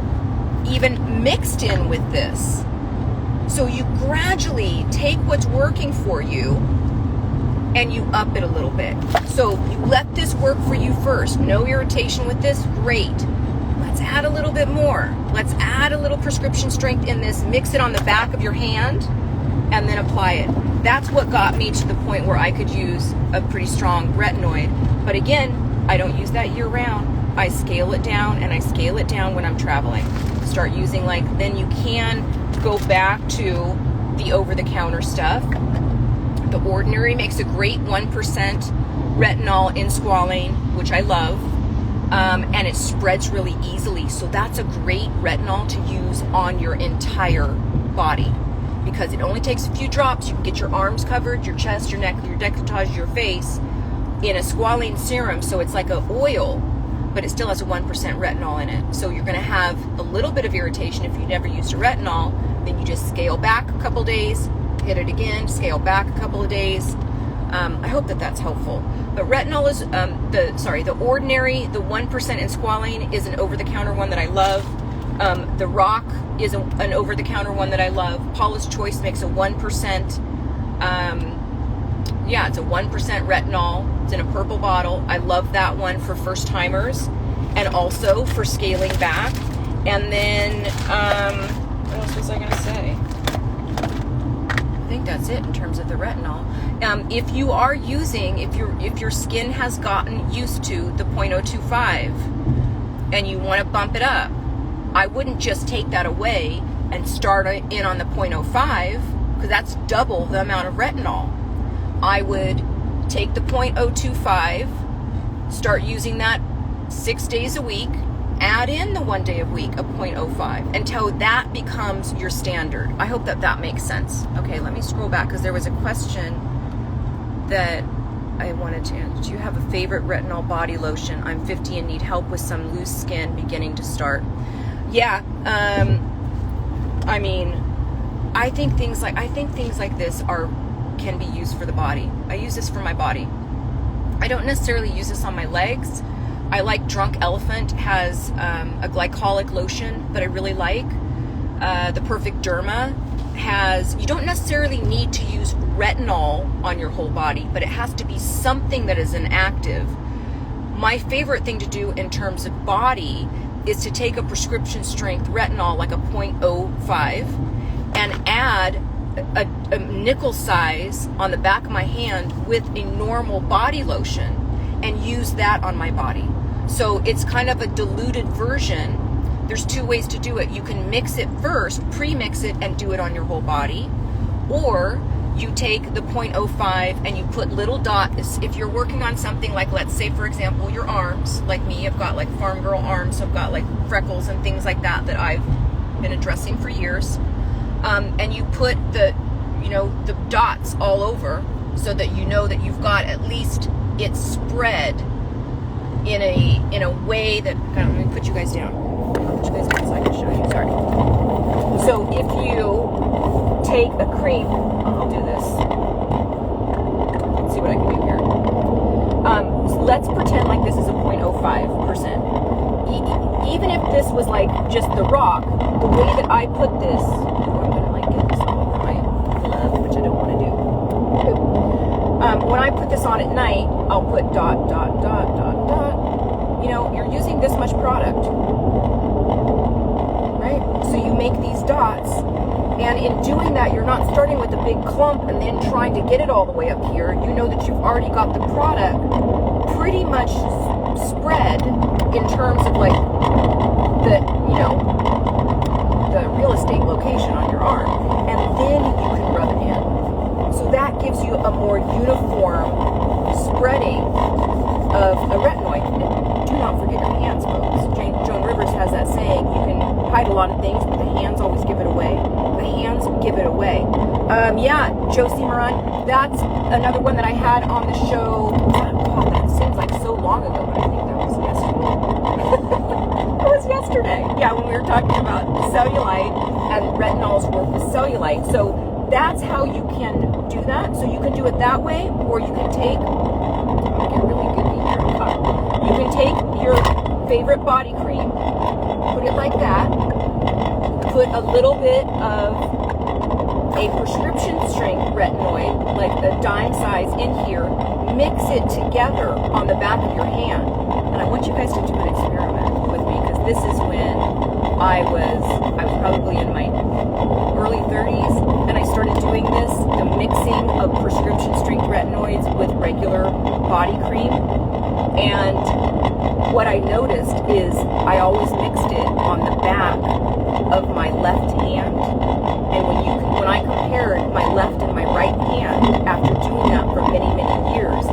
even mixed in with this. So you gradually take what's working for you and you up it a little bit. So you let this work for you first. No irritation with this, great. Let's add a little bit more. Let's add a little prescription strength in this, mix it on the back of your hand, and then apply it. That's what got me to the point where I could use a pretty strong retinoid. But again, I don't use that year round. I scale it down, and I scale it down when I'm traveling. Start using then you can go back to the over-the-counter stuff. The Ordinary makes a great 1% retinol in squalane, which I love. And it spreads really easily. So that's a great retinol to use on your entire body because it only takes a few drops. You can get your arms covered, your chest, your neck, your décolletage, your face in a squalane serum. So it's like an oil, but it still has a 1% retinol in it. So you're going to have a little bit of irritation if you never used a retinol. Then you just scale back a couple days, hit it again, scale back a couple of days. I hope that that's helpful. But retinol is the Ordinary, the 1% in squalane is an over-the-counter one that I love. The Rock is an over-the-counter one that I love. Paula's Choice makes a 1%. It's a 1% retinol. It's in a purple bottle. I love that one for first timers and also for scaling back. And then what else was I going to say? I think that's it in terms of the retinol. If you are using, if your skin has gotten used to the 0.025 and you want to bump it up, I wouldn't just take that away and start in on the 0.05 because that's double the amount of retinol. I would take the 0.025, start using that 6 days a week, add in the 1 day a week of 0.05 until that becomes your standard. I hope that makes sense. Okay, let me scroll back because there was a question that I wanted to answer. Do you have a favorite retinol body lotion? I'm 50 and need help with some loose skin beginning to start. Yeah, I think things like this can be used for the body. I use this for my body. I don't necessarily use this on my legs. I like Drunk Elephant has a glycolic lotion that I really like. The Perfect Derma has, you don't necessarily need to use retinol on your whole body, but it has to be something that is an active. My favorite thing to do in terms of body is to take a prescription strength retinol like a 0.05 and add a nickel size on the back of my hand with a normal body lotion and use that on my body. So it's kind of a diluted version. There's two ways to do it. You can mix it first, pre-mix it and do it on your whole body, Or you take the 0.05 and you put little dots. If you're working on something like, let's say, for example, your arms, like me, I've got like farm girl arms, so I've got like freckles and things like that that I've been addressing for years. And you put the dots all over so that you know that you've got at least it spread in a way that, let me put you guys down. Put you guys down so I can show you, sorry. So if you take a cream, I'll do this. Let's see what I can do here. So let's pretend like this is a 0.05%. Even if this was like just the rock, the way that I put this, I'm gonna like get this all over my glove, which I don't want to do. When I put this on at night, I'll put dot, dot, dot, dot, dot. You're using this much product, right? So you make these dots. And in doing that, you're not starting with a big clump and then trying to get it all the way up here. You know that you've already got the product pretty much spread in terms of like the real estate location on your arm. And then you can rub it in. So that gives you a more uniform spreading of a retinoid. And do not forget your hands, folks. Joan Rivers has that saying, you can hide a lot of things, but the hands always give it away. Hands give it away. Yeah, Josie Moran, that's another one that I had on the show. God, that seems like so long ago, but I think that was yesterday. It was yesterday. Yeah, when we were talking about cellulite and retinol's work with cellulite. So that's how you can do that. So you can do it that way, or you can take, I'm get really good here. You can take your favorite body cream, put it like that, put a little bit of a prescription strength retinoid, like the dime size in here, mix it together on the back of your hand. And I want you guys to do an experiment with me, because this is when I was probably in my early 30s, and I started doing this, the mixing of prescription strength retinoids with regular body cream. And what I noticed is I always mixed it on the back of my left hand, and when I compared my left and my right hand after doing that for many years,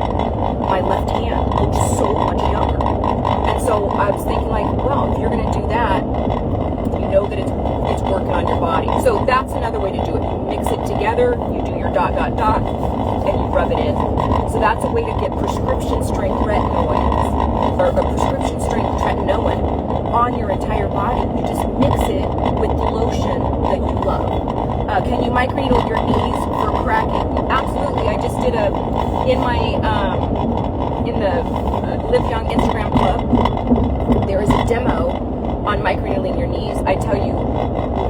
my left hand looked so much younger. And so I was thinking, like, well, if you're going to do that, you know that it's working on your body. So that's another way to do it. You mix it together, you do your dot, dot, dot, and you rub it in. So that's a way to get prescription strength retinoids, or a prescription strength tretinoin on your entire body. You just mix it with the lotion that you love. Can you microneedle your knees for cracking? Absolutely. I just did in the Live Young Instagram club, there is a demo on microneedling your knees. I tell you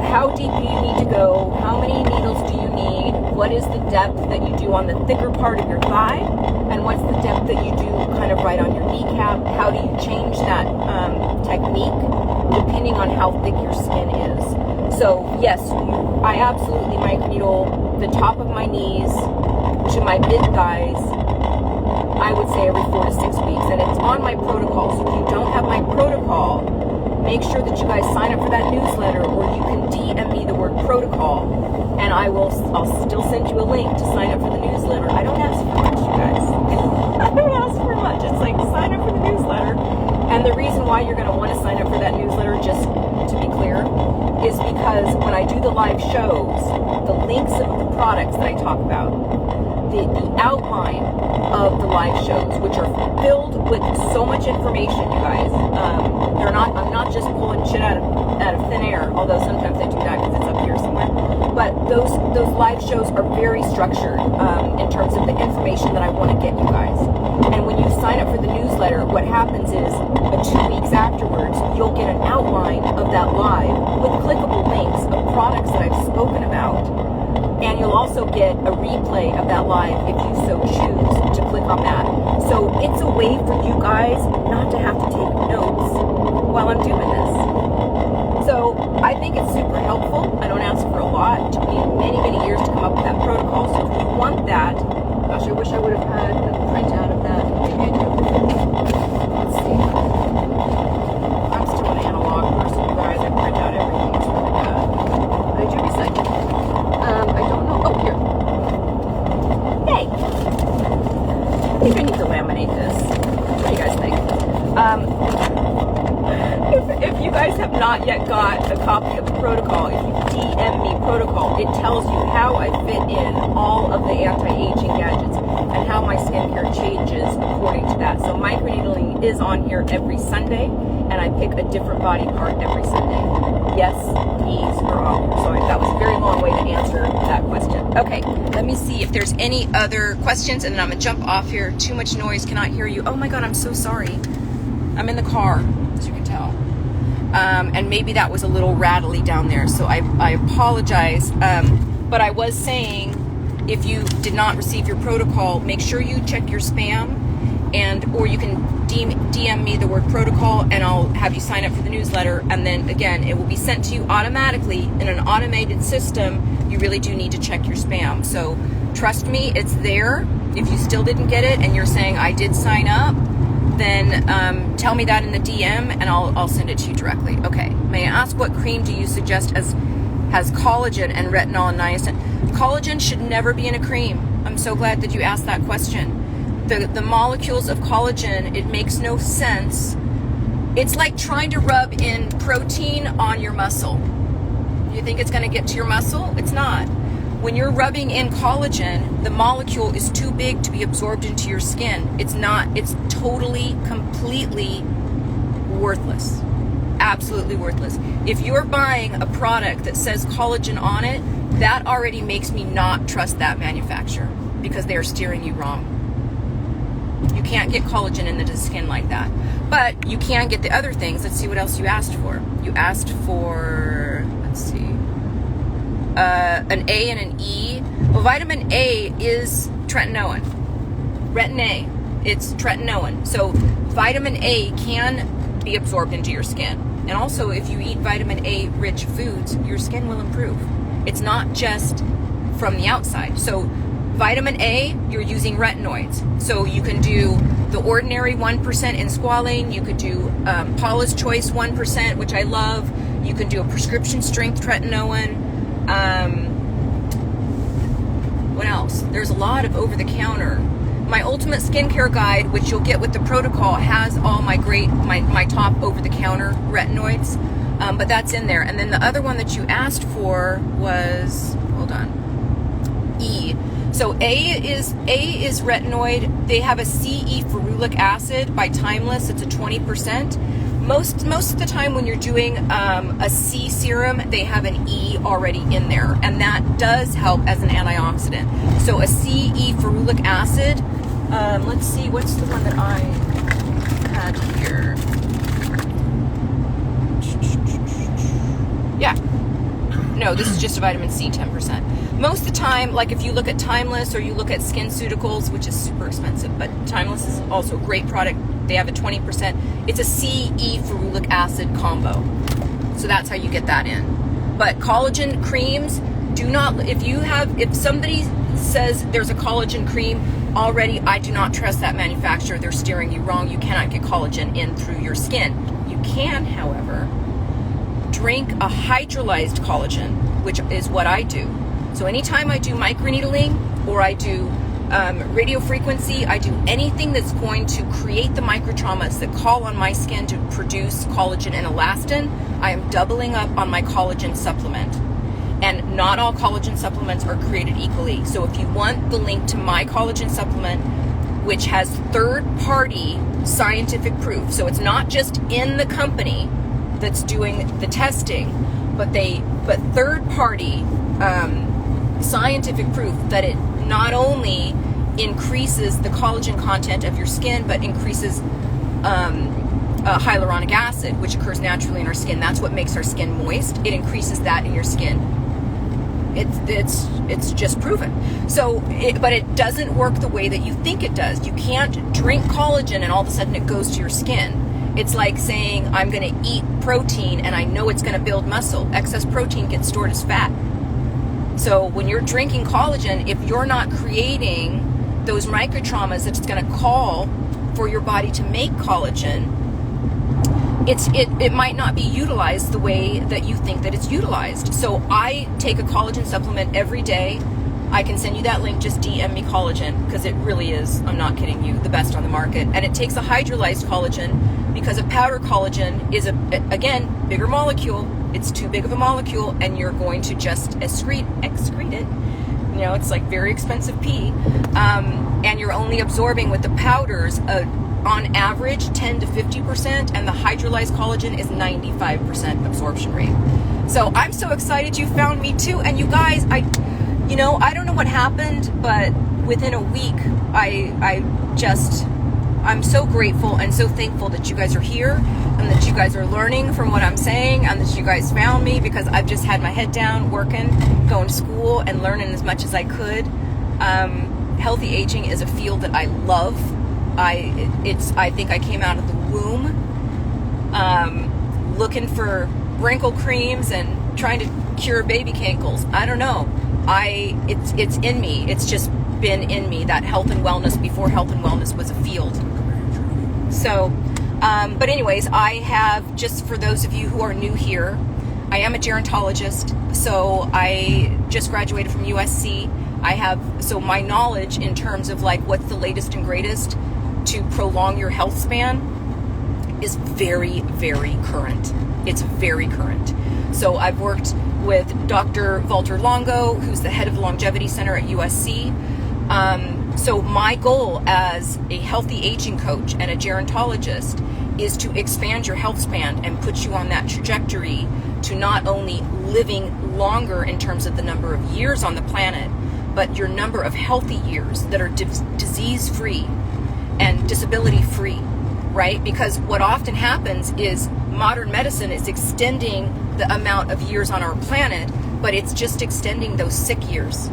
how deep do you need to go, how many needles do you need, what is the depth that you do on the thicker part of your thigh, and what's the depth that you do kind of right on your kneecap. How do you change that technique depending on how thick your skin is. So yes, I absolutely microneedle the top of my knees to my mid thighs, I would say every 4 to 6 weeks, and it's on my protocol. So if you don't have my protocol, make sure that you guys sign up for that newsletter, or you can DM me the word protocol, and I'll still send you a link to sign up for the newsletter. I don't ask for much, you guys. I don't ask for much. It's like, sign up for the newsletter. And the reason why you're going to want to sign up for that newsletter, just to be clear, is because when I do the live shows, the links of the products that I talk about, the outline of the live shows, which are filled with so much information, you guys. I'm not just pulling shit out of thin air, although sometimes I do that because it's up here somewhere. But those live shows are very structured in terms of the information that I want to get you guys. And when you sign up for the newsletter, what happens is 2 weeks afterwards, you'll get an outline of that live with clickable links of products that I've spoken about. And you'll also get a replay of that live if you so choose to click on that. So it's a way for you guys not to have to take notes while I'm doing this. So I think it's super helpful. I don't ask for a lot. It took me many years to come up with that protocol. So if you want that, gosh, I wish I would have had a printout of that. Maybe I do. Let's see. I'm still an analog person, you guys. I print out everything. It's really bad. But I do recycle. I don't know. Oh, here. not yet got a copy of the protocol, if you DM me protocol, it tells you how I fit in all of the anti-aging gadgets and how my skincare changes according to that. So microneedling is on here every Sunday, and I pick a different body part every Sunday. Yes, these are on here. So that was a very long way to answer that question. Okay, let me see if there's any other questions, and then I'm gonna jump off here. Too much noise, cannot hear you. Oh my God, I'm so sorry. I'm in the car, as you can tell. And maybe that was a little rattly down there, so I apologize. But I was saying, if you did not receive your protocol, make sure you check your spam, or you can DM me the word protocol, and I'll have you sign up for the newsletter. And then again, it will be sent to you automatically in an automated system. You really do need to check your spam. So trust me, it's there. If you still didn't get it and you're saying I did sign up, then tell me that in the DM, and I'll send it to you directly. Okay, may I ask what cream do you suggest has collagen and retinol and niacin? Collagen should never be in a cream. I'm so glad that you asked that question. The molecules of collagen, it makes no sense. It's like trying to rub in protein on your muscle. You think it's going to get to your muscle? It's not. When you're rubbing in collagen, the molecule is too big to be absorbed into your skin. It's not. It's totally, completely worthless. Absolutely worthless. If you're buying a product that says collagen on it, that already makes me not trust that manufacturer, because they are steering you wrong. You can't get collagen into the skin like that. But you can get the other things. Let's see what else you asked for. You asked for, let's see, an A and an E. Well, vitamin A is tretinoin. Retin A, it's tretinoin. So vitamin A can be absorbed into your skin. And also, if you eat vitamin A rich foods, your skin will improve. It's not just from the outside. So vitamin A, you're using retinoids. So you can do the ordinary 1% in squalane. You could do Paula's Choice 1%, which I love. You can do a prescription strength tretinoin. What else? There's a lot of over-the-counter. My Ultimate Skincare Guide, which you'll get with the protocol, has all my top over-the-counter retinoids. But that's in there. And then the other one that you asked for was, hold on, E. So A is retinoid. They have a CE ferulic acid by Timeless. It's a 20%. Most of the time when you're doing a C serum, they have an E already in there, and that does help as an antioxidant. So a CE ferulic acid. Let's see, what's the one that I had here? Yeah. No, this is just a vitamin C, 10%. Most of the time, like if you look at Timeless or you look at SkinCeuticals, which is super expensive, but Timeless is also a great product. They have a 20%. It's a CE ferulic acid combo. So that's how you get that in. But collagen creams, do not, if somebody says there's a collagen cream already, I do not trust that manufacturer. They're steering you wrong. You cannot get collagen in through your skin. You can, however, drink a hydrolyzed collagen, which is what I do. So anytime I do microneedling or I do radio frequency, I do anything that's going to create the microtraumas that call on my skin to produce collagen and elastin, I am doubling up on my collagen supplement. And not all collagen supplements are created equally. So if you want the link to my collagen supplement, which has third-party scientific proof, so it's not just in the company that's doing the testing, but third-party scientific proof that it not only increases the collagen content of your skin, but increases hyaluronic acid, which occurs naturally in our skin. That's what makes our skin moist. It increases that in your skin. It's just proven. So, but it doesn't work the way that you think it does. You can't drink collagen and all of a sudden it goes to your skin. It's like saying, I'm going to eat protein and I know it's going to build muscle. Excess protein gets stored as fat. So when you're drinking collagen, if you're not creating those microtraumas that it's going to call for your body to make collagen, it might not be utilized the way that you think that it's utilized. So I take a collagen supplement every day. I can send you that link. Just DM me collagen, because it really is, I'm not kidding you, the best on the market. And it takes a hydrolyzed collagen, because a powder collagen is, again, bigger molecule. It's too big of a molecule, and you're going to just excrete it. You know, it's like very expensive pee. And you're only absorbing with the powders, on average, 10 to 50%, and the hydrolyzed collagen is 95% absorption rate. So I'm so excited you found me too. And you guys, I don't know what happened, but within a week, I'm so grateful and so thankful that you guys are here and that you guys are learning from what I'm saying and that you guys found me, because I've just had my head down working, going to school and learning as much as I could. Healthy aging is a field that I love. I think I came out of the womb looking for wrinkle creams and trying to cure baby cankles. I don't know. It's in me. It's just been in me, that health and wellness before health and wellness was a field. So, but anyways, I have, just for those of you who are new here, I am a gerontologist. So I just graduated from USC. So my knowledge in terms of like what's the latest and greatest to prolong your health span is very, very current. It's very current. So I've worked with Dr. Walter Longo, who's the head of the Longevity Center at USC. So my goal as a healthy aging coach and a gerontologist is to expand your health span and put you on that trajectory to not only living longer in terms of the number of years on the planet, but your number of healthy years that are disease-free and disability-free, right? Because what often happens is modern medicine is extending the amount of years on our planet, but it's just extending those sick years.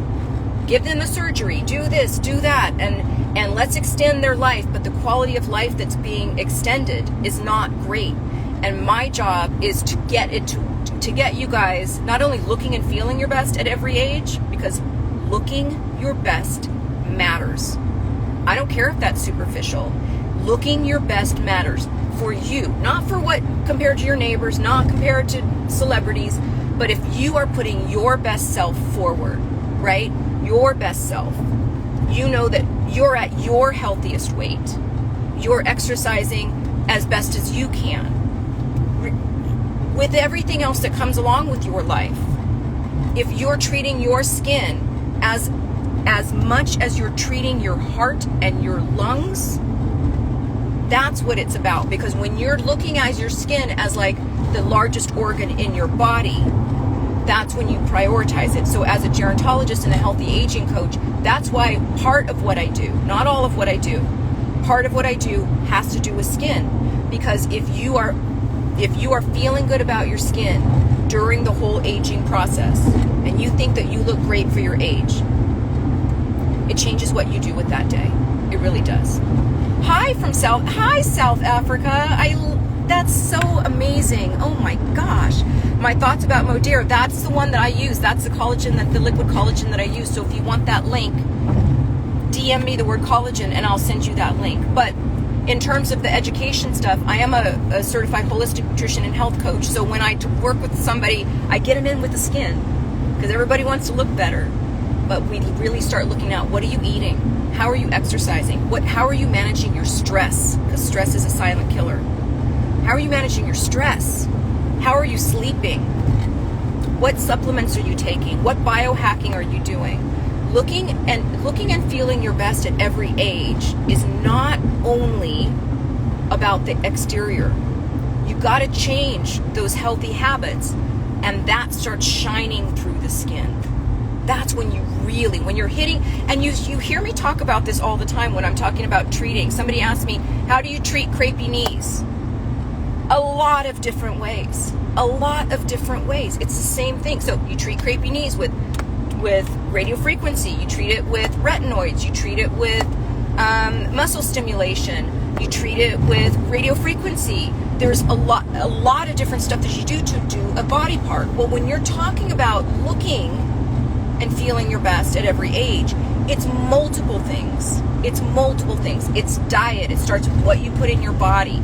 Give them a surgery, do this, do that, and let's extend their life, but the quality of life that's being extended is not great. And my job is to get you guys not only looking and feeling your best at every age, because looking your best matters. I don't care if that's superficial. Looking your best matters for you, not for what compared to your neighbors, not compared to celebrities, but if you are putting your best self forward, right? Your best self, you know that you're at your healthiest weight. You're exercising as best as you can with everything else that comes along with your life. If you're treating your skin as much as you're treating your heart and your lungs, that's what it's about. Because when you're looking at your skin as like the largest organ in your body, that's when you prioritize it. So as a gerontologist and a healthy aging coach, that's why part of what I do, not all of what I do, part of what I do has to do with skin. Because if you are feeling good about your skin during the whole aging process, and you think that you look great for your age, it changes what you do with that day. It really does. Hi South Africa. That's so amazing. Oh my gosh. My thoughts about Modere. That's the one that I use. That's the collagen, the liquid collagen that I use. So if you want that link, DM me the word collagen and I'll send you that link. But in terms of the education stuff, I am a certified holistic nutrition and health coach. So when I work with somebody, I get them in with the skin because everybody wants to look better. But we really start looking at, what are you eating? How are you exercising? How are you managing your stress? Because stress is a silent killer. How are you managing your stress? How are you sleeping? What supplements are you taking? What biohacking are you doing? Looking and feeling your best at every age is not only about the exterior. You got to change those healthy habits, and that starts shining through the skin. That's when when you're hitting, and you hear me talk about this all the time when I'm talking about treating. Somebody asked me, how do you treat crepey knees? A lot of different ways. It's the same thing. So you treat crepey knees with radio frequency. You treat it with retinoids. You treat it with muscle stimulation. You treat it with radio frequency. There's a lot of different stuff that you do to do a body part. Well, when you're talking about looking and feeling your best at every age, it's multiple things. It's diet. It starts with what you put in your body.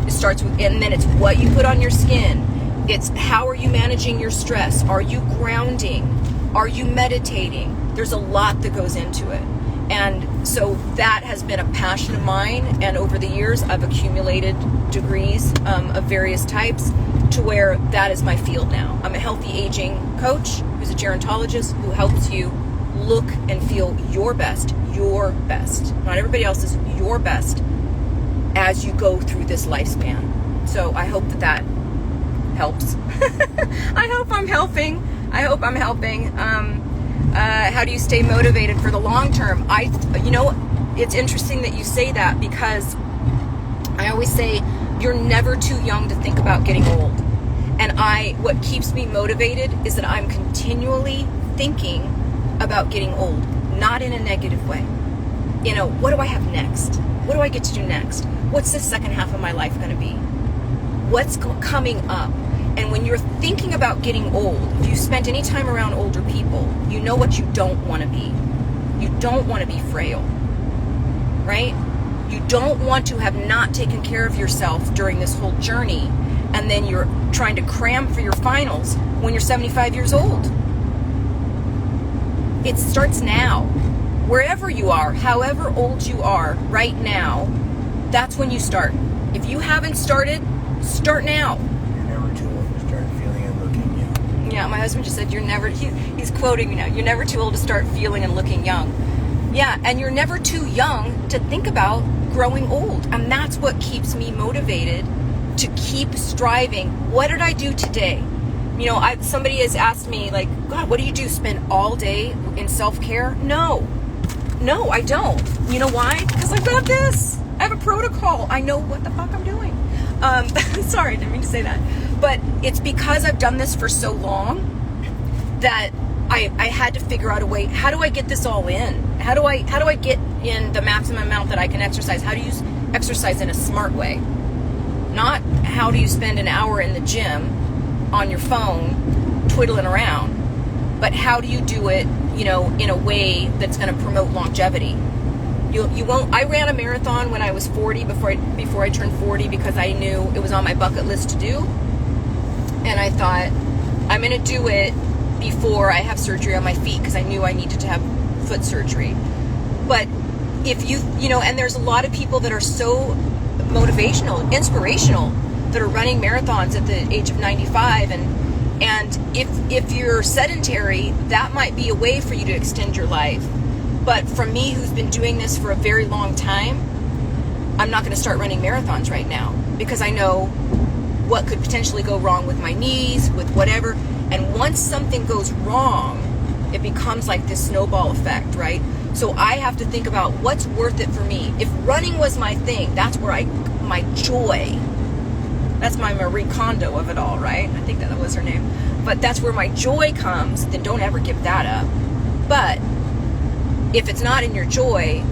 And then it's what you put on your skin. It's how are you managing your stress? Are you grounding? Are you meditating? There's a lot that goes into it. And So that has been a passion of mine, and over the years I've accumulated degrees of various types to where that is my field now. I'm a healthy aging coach who's a gerontologist who helps you look and feel your best, not everybody else's, your best as you go through this lifespan. So I hope that helps. I hope I'm helping. How do you stay motivated for the long term? It's interesting that you say that, because I always say you're never too young to think about getting old. And what keeps me motivated is that I'm continually thinking about getting old, not in a negative way. What do I have next? What do I get to do next? What's the second half of my life going to be? What's coming up? And when you're thinking about getting old, if you spent any time around older people, you know what you don't want to be. You don't want to be frail, right? You don't want to have not taken care of yourself during this whole journey, and then you're trying to cram for your finals when you're 75 years old. It starts now. Wherever you are, however old you are right now, that's when you start. If you haven't started, start now. You're never too old to start feeling and looking young. Yeah, my husband just said, he's quoting me now, you're never too old to start feeling and looking young. Yeah, and you're never too young to think about growing old. And that's what keeps me motivated to keep striving. What did I do today? Somebody has asked me, like, God, what do you do? Spend all day in self-care? No, I don't. You know why? Because I've got this. I have a protocol. I know what the fuck I'm doing. Sorry, I didn't mean to say that. But it's because I've done this for so long that I had to figure out a way. How do I get this all in? How do I get in the maximum amount that I can exercise? How do you exercise in a smart way? Not how do you spend an hour in the gym on your phone twiddling around, but how do you do it, in a way that's going to promote longevity. You won't. I ran a marathon when I was 40 before I turned 40, because I knew it was on my bucket list to do, and I thought I'm going to do it before I have surgery on my feet, because I knew I needed to have foot surgery. But if and there's a lot of people that are so motivational, inspirational, that are running marathons at the age of 95, and if you're sedentary, that might be a way for you to extend your life. But for me, who's been doing this for a very long time, I'm not going to start running marathons right now, because I know what could potentially go wrong with my knees, with whatever. And once something goes wrong, it becomes like this snowball effect, right? So I have to think about what's worth it for me. If running was my thing, that's where my joy, that's my Marie Kondo of it all, right? I think that was her name. But that's where my joy comes. Then don't ever give that up. But if it's not in your joy,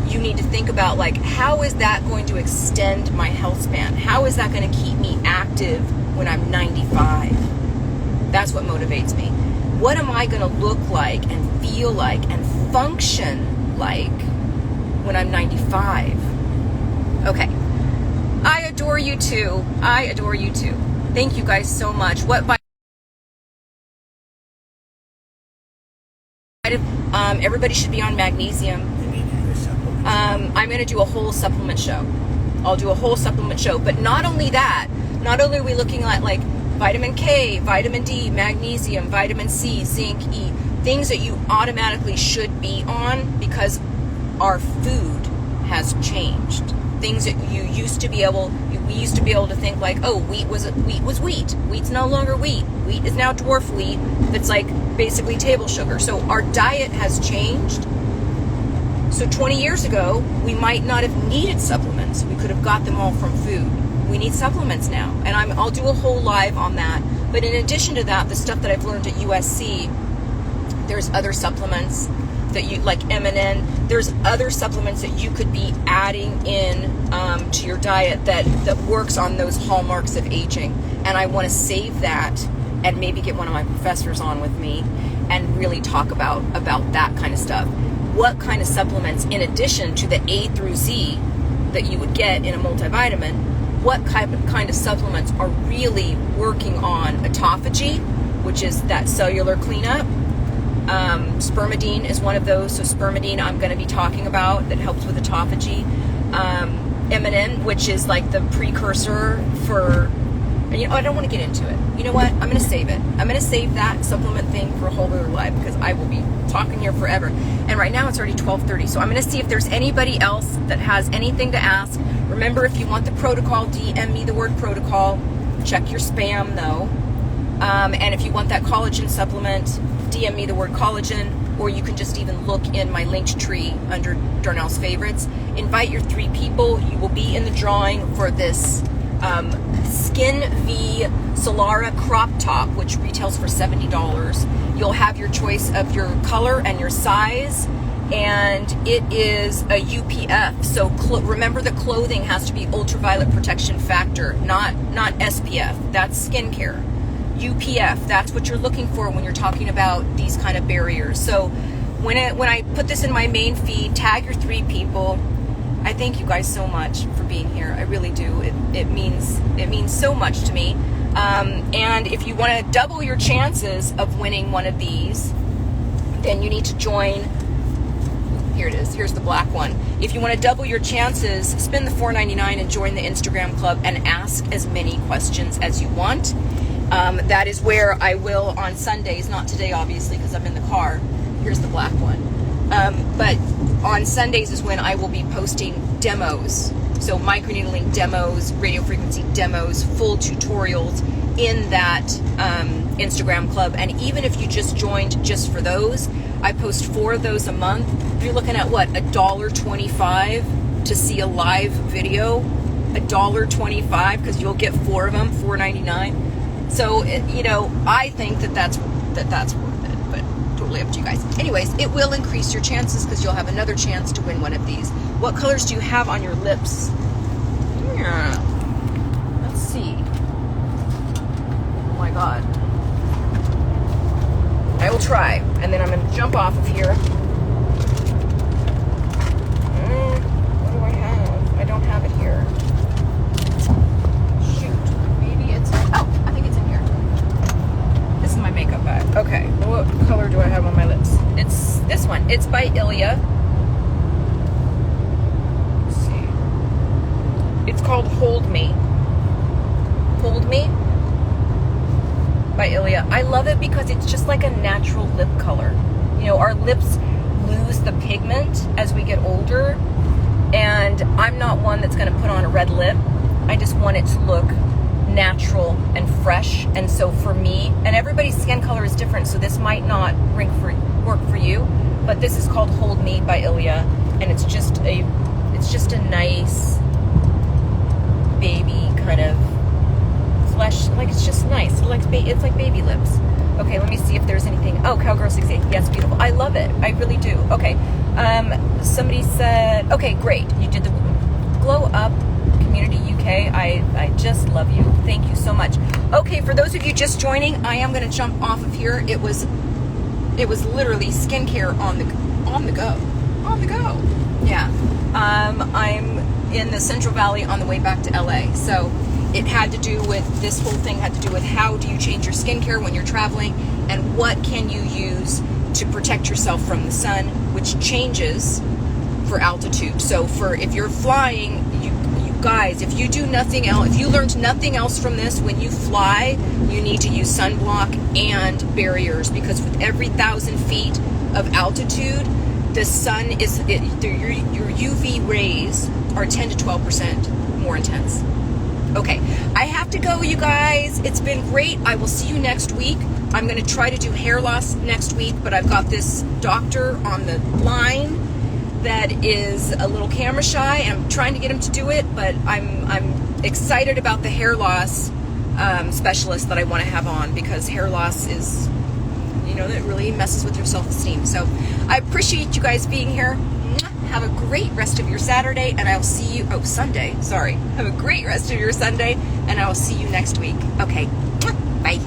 you need to think about, like, how is that going to extend my health span? How is that going to keep me active when I'm 95? That's what motivates me. What am I going to look like and feel like and function like when I'm 95? Okay. I adore you too. Thank you guys so much. Everybody should be on magnesium. I'm going to do a whole supplement show. I'll do a whole supplement show. But not only that, not only are we looking at like vitamin K, vitamin D, magnesium, vitamin C, zinc, E, things that you automatically should be on because our food has changed. Things that we used to be able to think like, oh, wheat was wheat. Wheat's no longer wheat. Wheat is now dwarf wheat. That's like basically table sugar. So our diet has changed. So 20 years ago, we might not have needed supplements. We could have got them all from food. We need supplements now. And I'll do a whole live on that. But in addition to that, the stuff that I've learned at USC, there's other supplements that you like MNN. There's other supplements that you could be adding in to your diet that works on those hallmarks of aging. And I want to save that and maybe get one of my professors on with me and really talk about that kind of stuff. What kind of supplements, in addition to the A through Z that you would get in a multivitamin, what kind of supplements are really working on autophagy, which is that cellular cleanup, Spermidine is one of those. So spermidine I'm going to be talking about, that helps with autophagy. M&M, which is like the precursor for, you know, I don't want to get into it. You know what? I'm going to save it. I'm going to save that supplement thing for a whole other live, because I will be talking here forever. And right now it's already 12:30, so I'm going to see if there's anybody else that has anything to ask. Remember, if you want the protocol, DM me the word protocol. Check your spam though. And if you want that collagen supplement, DM me the word collagen, or you can just even look in my linked tree under Darnell's favorites. Invite your 3 people. You will be in the drawing for this SkinnVi Solara crop top, which retails for $70. You'll have your choice of your color and your size, and it is a UPF. So remember, the clothing has to be ultraviolet protection factor, not SPF. That's skincare. UPF, that's what you're looking for when you're talking about these kind of barriers. So when I put this in my main feed, tag your 3 people. I thank you guys so much for being here. I really do. It means so much to me. And if you want to double your chances of winning one of these, then you need to join. Here it is. Here's the black one. If you want to double your chances, spend the $4.99 and join the Instagram club and ask as many questions as you want. That is where I will on Sundays, not today obviously because I'm in the car. Here's the black one. But on Sundays is when I will be posting demos. So microneedling demos, radio frequency demos, full tutorials in that Instagram club. And even if you just joined just for those, I post 4 of those a month. You're looking at what, $1.25 to see a live video? $1.25, because you'll get 4 of them, $4.99. So, you know, I think that's worth it, but totally up to you guys. Anyways, it will increase your chances because you'll have another chance to win one of these. What colors do you have on your lips? Yeah. Let's see. Oh my God. I will try, and then I'm going to jump off of here. What do I have? I don't have it here. My makeup bag. Okay, what color do I have on my lips? It's this one. It's by Illia. Let's see. It's called Hold Me. Hold Me by Illia. I love it because it's just like a natural lip color. You know, our lips lose the pigment as we get older, and I'm not one that's going to put on a red lip. I just want it to look natural and fresh. And so for me, and everybody's skin color is different, so this might not work for you, but this is called Hold Me by Illia, and it's just a nice baby kind of flesh, like it's just nice. It's like baby lips. Okay, let me see if there's anything. Oh, Cowgirl 68. Yes, beautiful. I love it. I really do. Okay. Somebody said, okay, great. You did the Glow Up Community UK. I just love you. Thank you so much. Okay, for those of you just joining, I am going to jump off of here. It was literally skincare on the go. Yeah. I'm in the Central Valley on the way back to LA. So it had to do with, this whole thing had to do with how do you change your skincare when you're traveling, and what can you use to protect yourself from the sun, which changes for altitude. So if you're flying, you guys, if you do nothing else, if you learned nothing else from this, when you fly, you need to use sunblock and barriers, because with every 1,000 feet of altitude, the sun your UV rays are 10 to 12% more intense. Okay, I have to go, you guys. It's been great. I will see you next week. I'm going to try to do hair loss next week, but I've got this doctor on the line that is a little camera shy. I'm trying to get him to do it, but I'm excited about the hair loss specialist that I want to have on, because hair loss is, you know, that really messes with your self-esteem. So I appreciate you guys being here. Have a great rest of your Saturday, and I'll see you, Sunday, sorry. Have a great rest of your Sunday, and I will see you next week. Okay, bye.